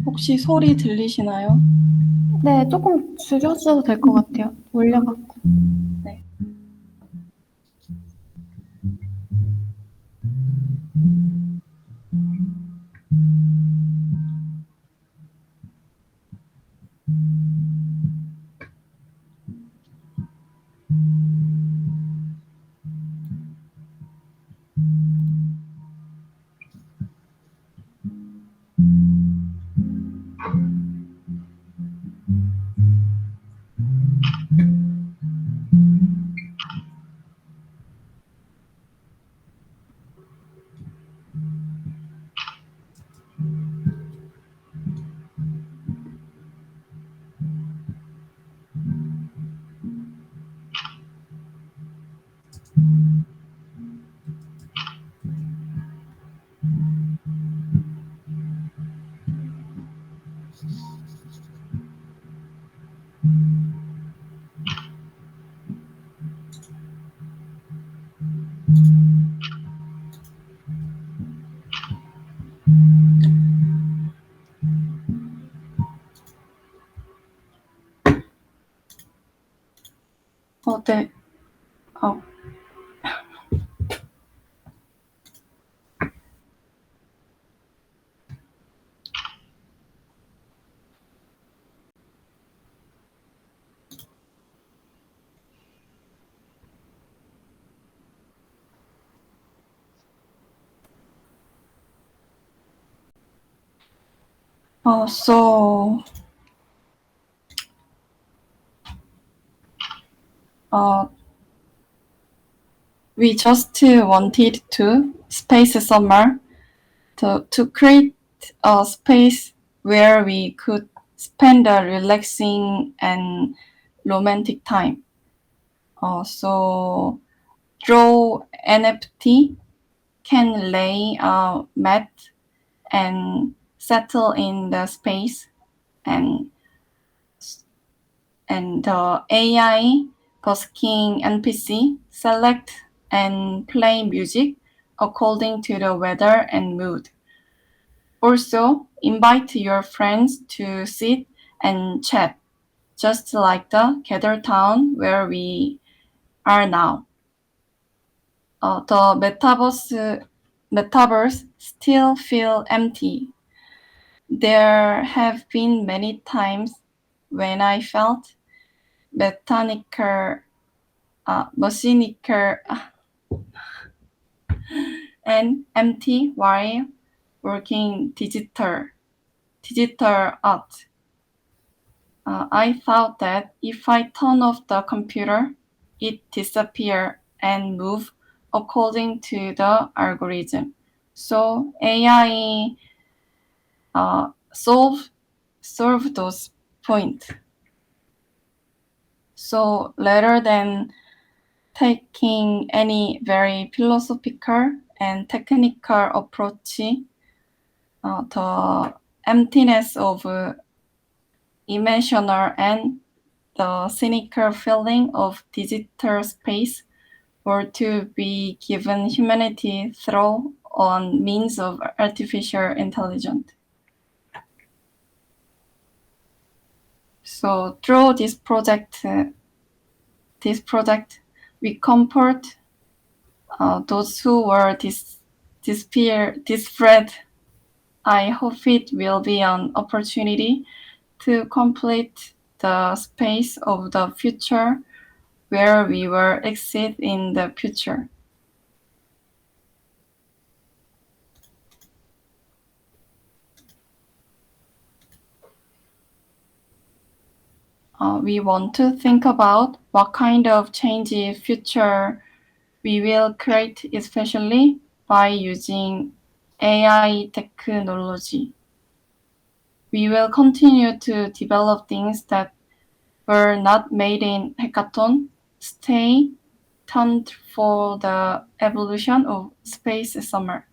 혹시 소리 들리시나요? 네, 조금 줄여줘도 될 것 같아요. 올려갖고. 네. 네. So we just wanted to space summer to create a space where we could spend a relaxing and romantic time. So draw NFT can lay a mat and settle in the space, and the AI busking NPC select and play music according to the weather and mood. Also, invite your friends to sit and chat, just like the Gather Town where we are now. The metaverse still feel empty. There have been many times when I felt mechanical, and empty while working digital art. I thought that if I turn off the computer, it disappears and move according to the algorithm. So AI solve those points. So rather than taking any very philosophical and technical approach, the emptiness of emotional and the cynical feeling of digital space were to be given humanity through on means of artificial intelligence. So through this project, we comfort those who were desperate. I hope it will be an opportunity to complete the space of the future where we will exist in the future. We want to think about what kind of change future we will create, especially by using AI technology. We will continue to develop things that were not made in Hackathon. Stay tuned for the evolution of Space Summer.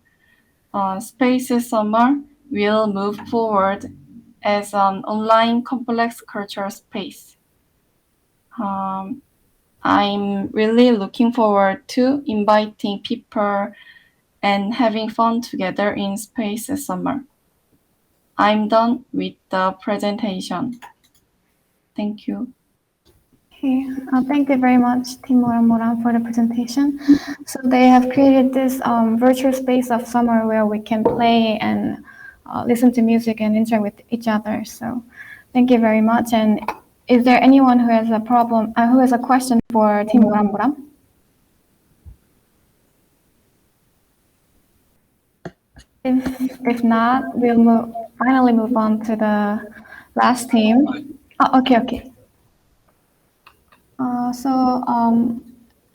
Space Summer will move forward as an online complex cultural space. I'm really looking forward to inviting people and having fun together in Space Summer. I'm done with the presentation. Thank you. Okay, thank you very much, Team Moran, for the presentation. So they have created this virtual space of summer where we can play and listen to music and interact with each other. So thank you very much. And is there anyone who has a question for Team Moran? If not, we'll finally move on to the last team. Oh, okay. So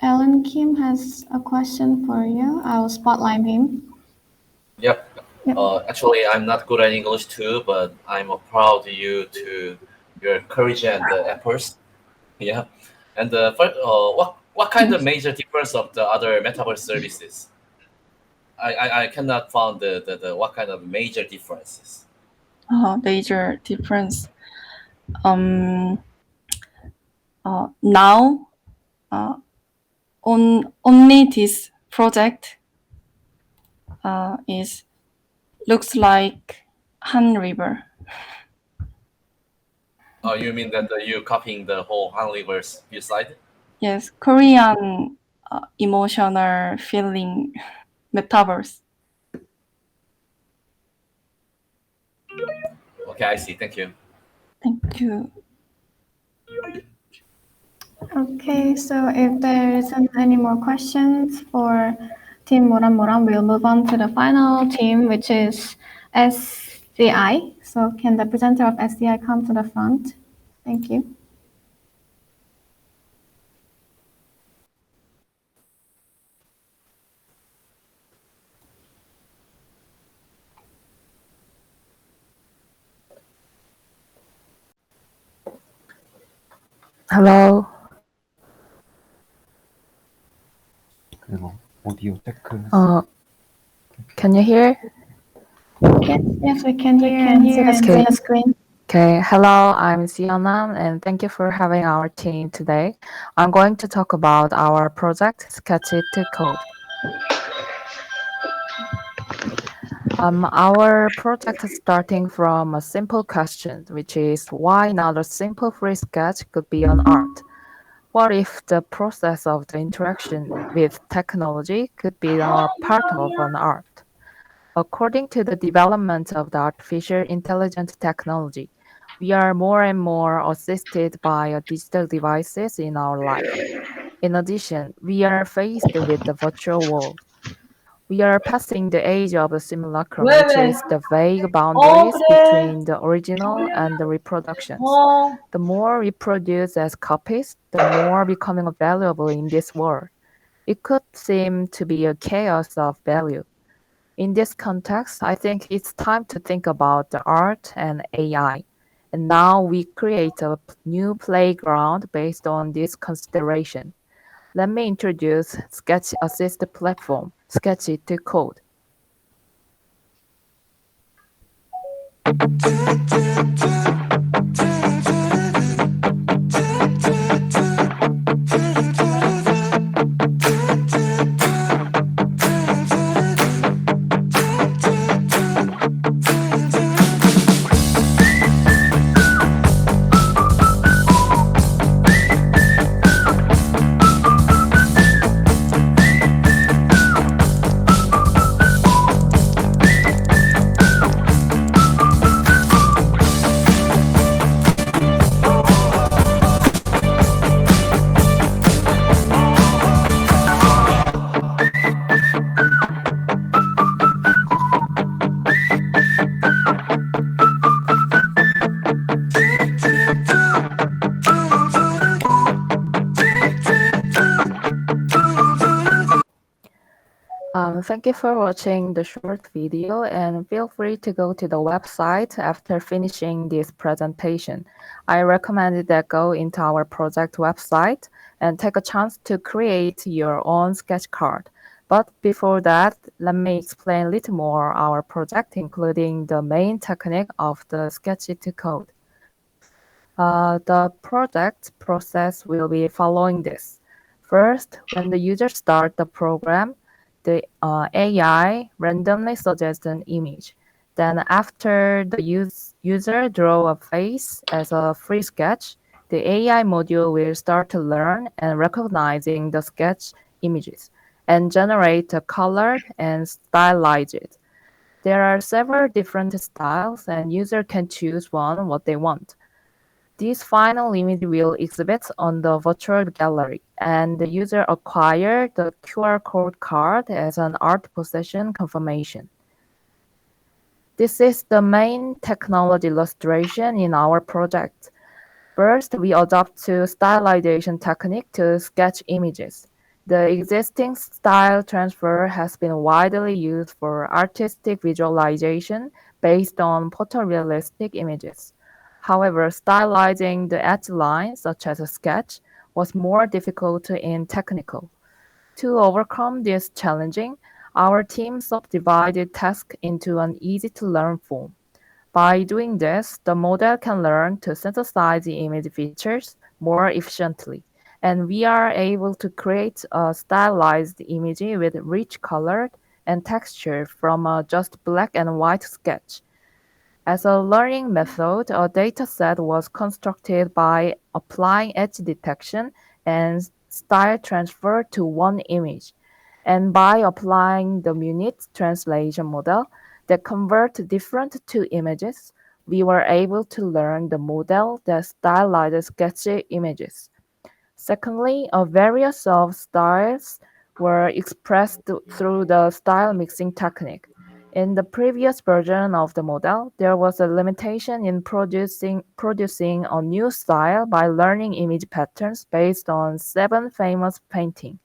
Alan Kim has a question for you. I'll spotlight him. Yep. Actually, I'm not good at English too, but I'm proud of you to your courage and efforts. Yeah. And first, what kind of major difference of the other metaverse services? I cannot find the what kind of major differences. Major difference. Now, only this project looks like Han River. Oh, you mean that you copying the whole Han River's view slide? Yes, Korean emotional feeling metaverse. Okay, I see. Thank you. Thank you. Okay, so if there isn't any more questions for Team Moran, we'll move on to the final team, which is SCI. So can the presenter of SCI come to the front? Thank you. Hello. 오디오 체크. Can you hear? Yes, we can hear and see the screen. Okay, hello, I'm Seoul, and thank you for having our team today. I'm going to talk about our project, Sketch It to Code. Our project is starting from a simple question, which is why not a simple free sketch could be an art? What if the process of the interaction with technology could be a part of an art? According to the development of the artificial intelligent technology, we are more and more assisted by digital devices in our life. In addition, we are faced with the virtual world. We are passing the age of the simulacrum, which is the vague boundaries between the original and the reproductions. The more we produce as copies, the more becoming valuable in this world. It could seem to be a chaos of value. In this context, I think it's time to think about the art and AI. And now we create a new playground based on this consideration. Let me introduce Sketch Assist platform, Sketch It to Code. Thank you for watching the short video, and feel free to go to the website after finishing this presentation. I recommend that go into our project website and take a chance to create your own sketch card. But before that, let me explain a little more our project, including the main technique of the Sketch It to Code. The project process will be following this. First, when the user starts the program, the AI randomly suggests an image. Then after the user draw a face as a free sketch, the AI module will start to learn and recognizing the sketch images and generate a color and stylize it. There are several different styles and user can choose one what they want. This final image will exhibit on the virtual gallery, and the user acquire the QR code card as an art possession confirmation. This is the main technology illustration in our project. First, we adopt to stylization technique to sketch images. The existing style transfer has been widely used for artistic visualization based on photorealistic images. However, stylizing the edge lines, such as a sketch, was more difficult and technical. To overcome this challenging, our team subdivided tasks into an easy-to-learn form. By doing this, the model can learn to synthesize the image features more efficiently, and we are able to create a stylized image with rich color and texture from a just black and white sketch. As a learning method, a dataset was constructed by applying edge detection and style transfer to one image, and by applying the Munich translation model that convert different two images, we were able to learn the model that stylized sketch images. Secondly, a various of styles were expressed through the style mixing technique. In the previous version of the model, there was a limitation in producing a new style by learning image patterns based on 7 famous paintings.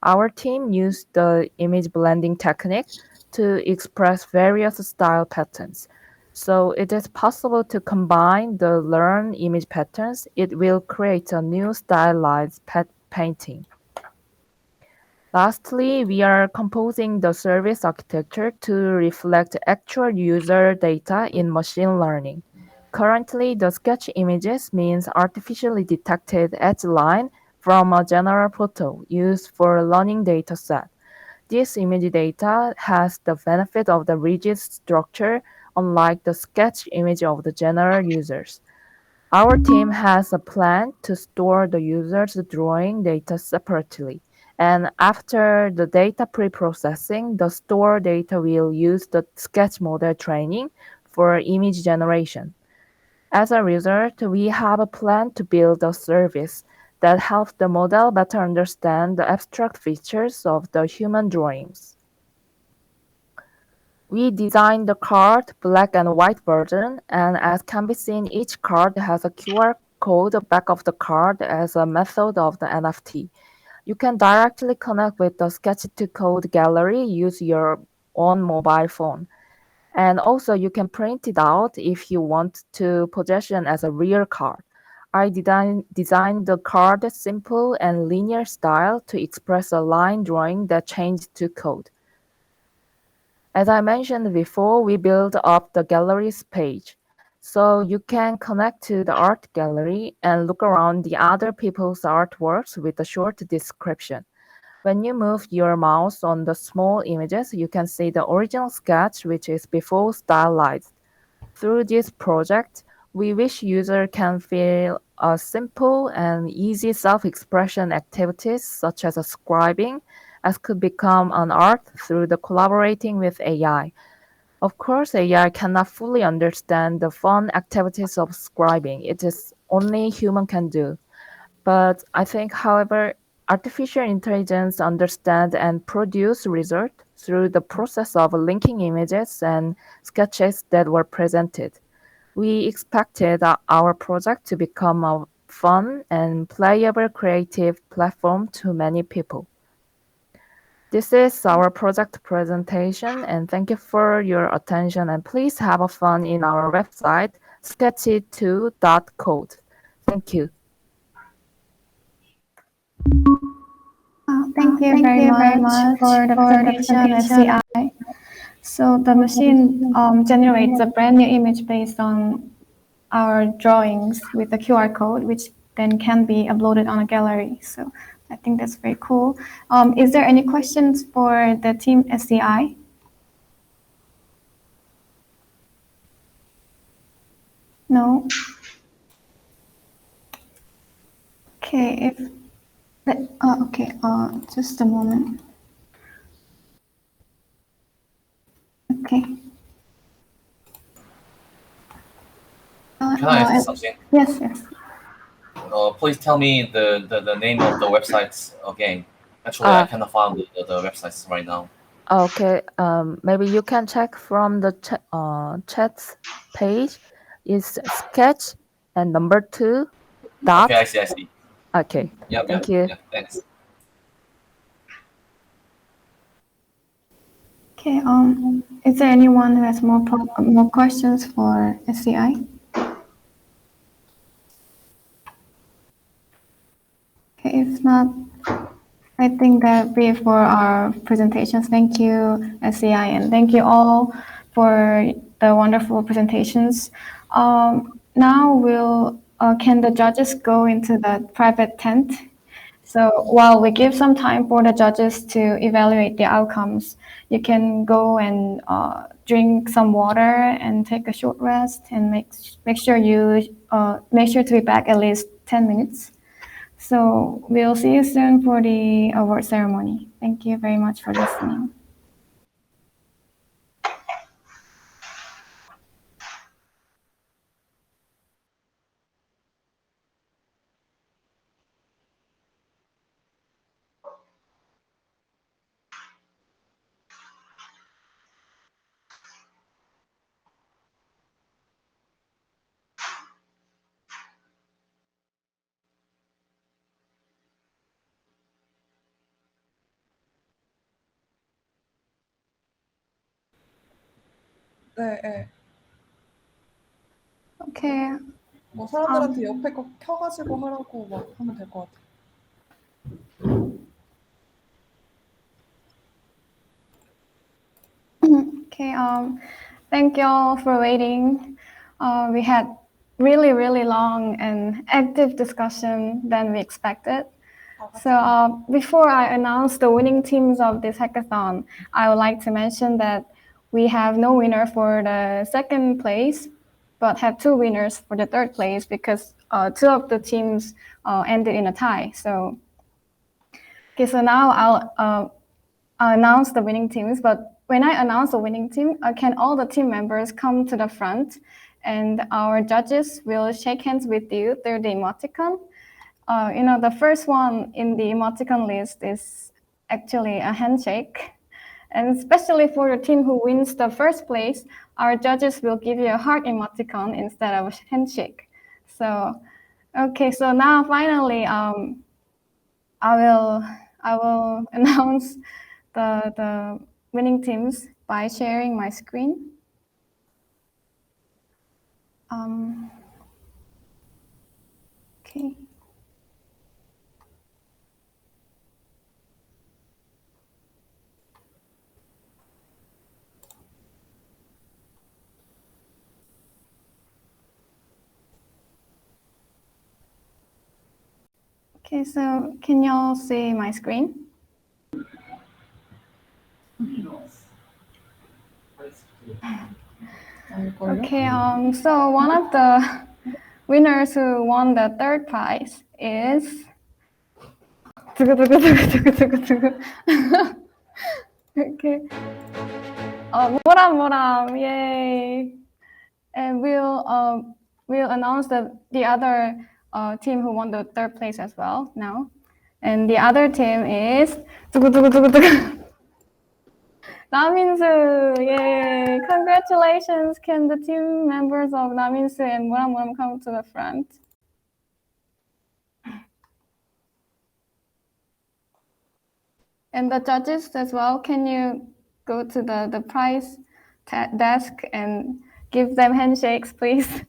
Our team used the image blending technique to express various style patterns. So it is possible to combine the learned image patterns. It will create a new stylized painting. Lastly, we are composing the service architecture to reflect actual user data in machine learning. Currently, the sketch images means artificially detected edge line from a general photo used for learning data set. This image data has the benefit of the rigid structure, unlike the sketch image of the general users. Our team has a plan to store the user's drawing data separately, and after the data pre-processing, the stored data will use the sketch model training for image generation. As a result, we have a plan to build a service that helps the model better understand the abstract features of the human drawings. We designed the card black and white version, and as can be seen, each card has a QR code back of the card as a method of the NFT. You can directly connect with the sketch-to-code gallery, use your own mobile phone. And also you can print it out if you want to possession as a real card. I designed the card simple and linear style to express a line drawing that changed to code. As I mentioned before, we built up the galleries page. So you can connect to the art gallery and look around the other people's artworks with a short description. When you move your mouse on the small images, you can see the original sketch, which is before stylized. Through this project, we wish users can feel a simple and easy self-expression activities such as scribing, as could become an art through the collaborating with AI. Of course, AI cannot fully understand the fun activities of scribing. It is only human can do. But I think, however, artificial intelligence understands and produce results through the process of linking images and sketches that were presented. We expected our project to become a fun and playable creative platform to many people. This is our project presentation, and thank you for your attention, and please have a fun in our website, sketchy2.code. Thank you. Thank you very much for the presentation at CI. So the machine generates a brand new image based on our drawings with the QR code, which then can be uploaded on a gallery. So I think that's very cool. Is there any questions for the team SCI? No? Okay, just a moment. Okay. Can I ask something? Yes. Please tell me the name of the websites again. Actually, I cannot find the websites right now. Okay, maybe you can check from the chat page. It's sketch and number 2 dot. Okay, I see. Okay, Yeah, thank you. Yeah, thanks. Okay, is there anyone who has more questions for SCI? I think that be for our presentations. Thank you, SCI, and thank you all for the wonderful presentations. Now can the judges go into the private tent? So while we give some time for the judges to evaluate the outcomes, you can go and drink some water and take a short rest and make sure to be back at least 10 minutes. So we'll see you soon for the award ceremony. Thank you very much for listening. 네. Okay. 뭐 사람들한테 옆에 거 켜가지고 하라고 막 하면 될 것 같아요. Okay. Thank you all for waiting. We had really, really long and active discussion than we expected. So before I announce the winning teams of this hackathon, I would like to mention that we have no winner for the second place, but have two winners for the third place because two of the teams ended in a tie. So now I'll announce the winning teams, but when I announce the winning team, can all the team members come to the front and our judges will shake hands with you through the emoticon. The first one in the emoticon list is actually a handshake. And especially for the team who wins the first place, our judges will give you a heart emoticon instead of a handshake. So, okay, so now finally, I will announce the winning teams by sharing my screen. Okay. Okay, so can y'all see my screen? Okay, so one of the winners who won the third prize is okay. Moram, yay! And we'll announce the other team who won the third place as well now. And the other team is Naminsu, yay! Congratulations! Can the team members of Naminsu and Moram come to the front? And the judges as well, can you go to the prize desk and give them handshakes, please?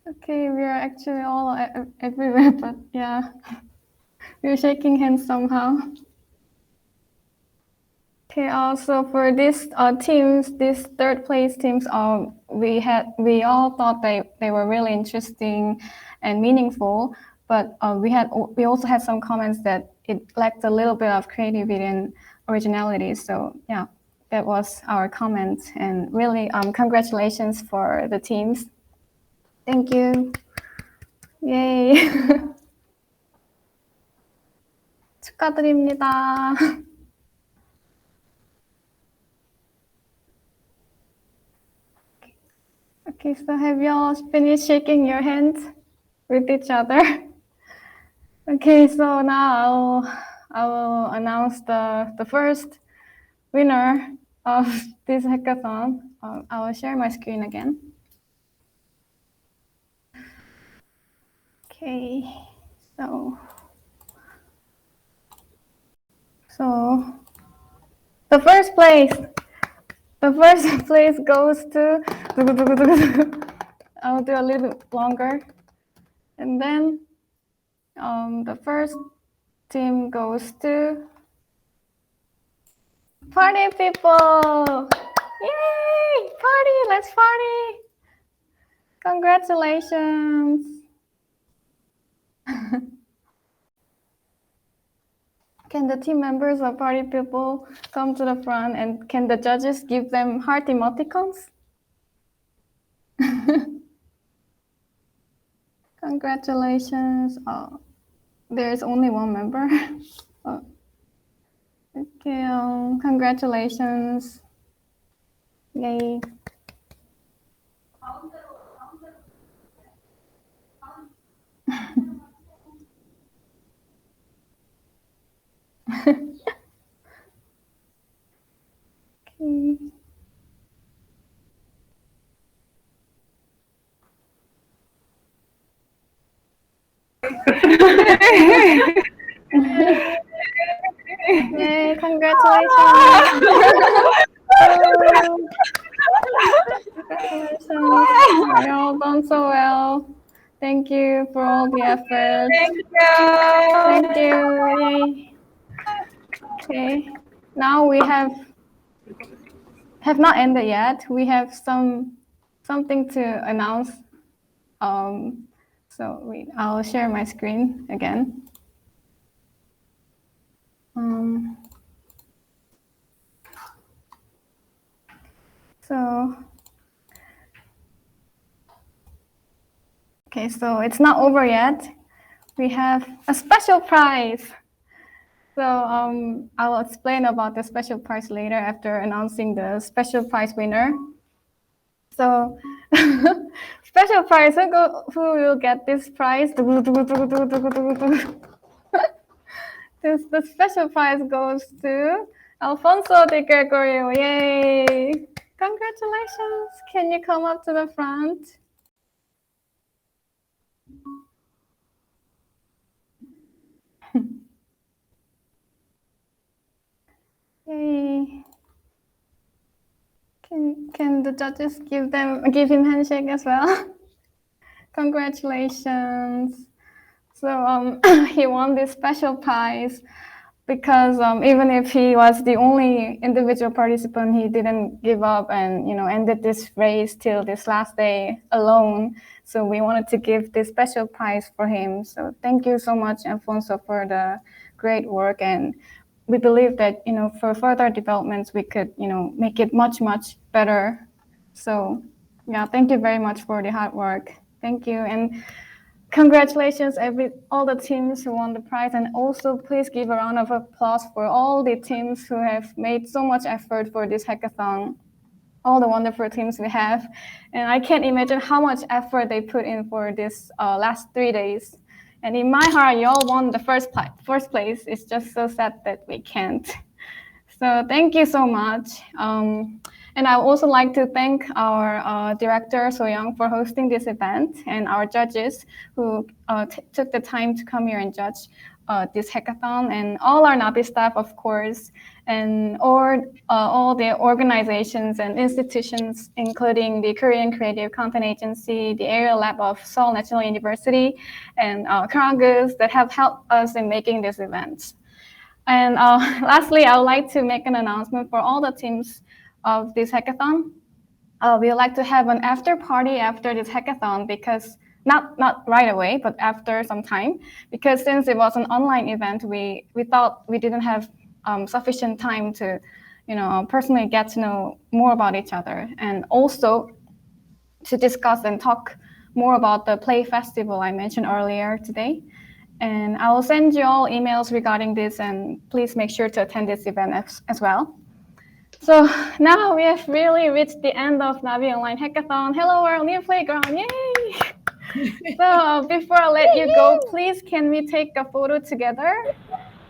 Okay, we are actually all everywhere, but yeah, we're shaking hands somehow. Okay, also for these teams, these third place teams, we all thought they were really interesting and meaningful, but we also had some comments that it lacked a little bit of creativity and originality. So yeah, that was our comment, and really congratulations for the teams. Thank you. Yay. 축하드립니다. Okay, so have y'all finished shaking your hands with each other? Okay, so now I will announce the first winner of this hackathon. I will share my screen again. Okay, so The first place goes to. I'll do a little bit longer, and then the first team goes to party people. Yay! Party! Let's party! Congratulations! Can the team members of party people come to the front, and can the judges give them heart emoticons? Congratulations. Oh, there's only one member. Oh. Okay, congratulations. Yay. Okay. Yay, congratulations. Congratulations. You're all done so well. Thank you for all the effort. Thank you. Yay. Okay. Now we have not ended yet. We have something to announce. So wait, I'll share my screen again. Okay, so it's not over yet. We have a special prize. So I will explain about the special prize later after announcing the special prize winner. So special prize, who will get this prize? The special prize goes to Alfonso Di Gregorio. Yay! Congratulations. Can you come up to the front? Yay. Can the judges give him handshake as well? Congratulations. So he won this special prize because even if he was the only individual participant, he didn't give up and ended this race till this last day alone. So we wanted to give this special prize for him. So thank you so much, Alfonso, for the great work, and we believe that for further developments we could make it much better. So yeah, thank you very much for the hard work. Thank you, and congratulations all the teams who won the prize, and also please give a round of applause for all the teams who have made so much effort for this hackathon, all the wonderful teams we have. And I can't imagine how much effort they put in for this last 3 days. And in my heart, you all won the first place. It's just so sad that we can't. So thank you so much. And I would also like to thank our director, So Young, for hosting this event, and our judges who took the time to come here and judge this hackathon, and all our Nabi staff, of course, and all the organizations and institutions, including the Korean Creative Content Agency, the Area Lab of Seoul National University, and Kragus that have helped us in making this event. And lastly, I would like to make an announcement for all the teams of this hackathon. We would like to have an after party after this hackathon, because not right away, but after some time, because since it was an online event, we thought we didn't have sufficient time to personally get to know more about each other, and also to discuss and talk more about the Play Festival I mentioned earlier today. And I will send you all emails regarding this, and please make sure to attend this event as well. So now we have really reached the end of Nabi Online Hackathon. Hello world, new playground, yay! So before I let you go, please can we take a photo together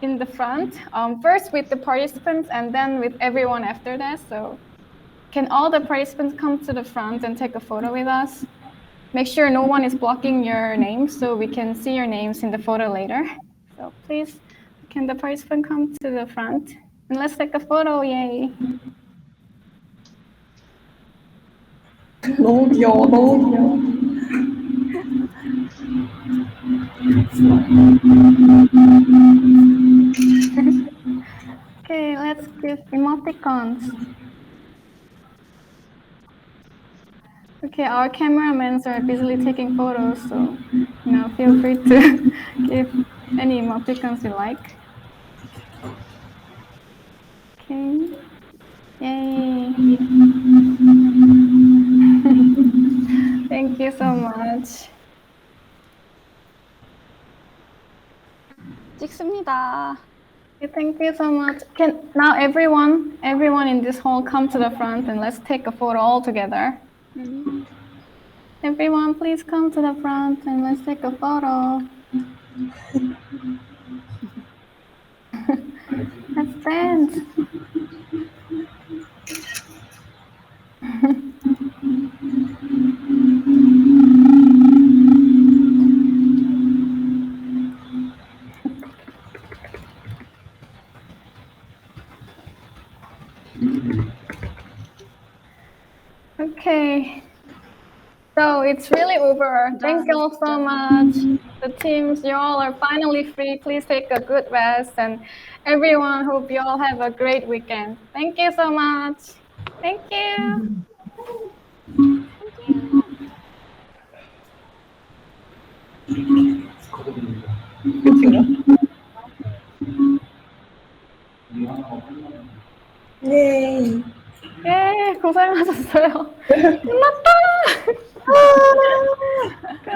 in the front? First with the participants and then with everyone after that. So can all the participants come to the front and take a photo with us? Make sure no one is blocking your names so we can see your names in the photo later. So please, can the participant come to the front? And let's take a photo, yay. 너무 귀여워, 너무 귀여워. Okay, let's give emoticons. Okay, our cameramans are busily taking photos, so feel free to give any emoticons you like. Okay. Yay. Thank you so much. 찍습니다. Okay, thank you so much. Can now everyone in this hall come to the front and let's take a photo all together. Everyone, please come to the front and let's take a photo. Let's dance. Okay. So it's really over. Thank you all so much. The teams, you all are finally free. Please take a good rest. And everyone, hope you all have a great weekend. Thank you so much. Thank you. 예. 예, 고생하셨어요. 끝났다.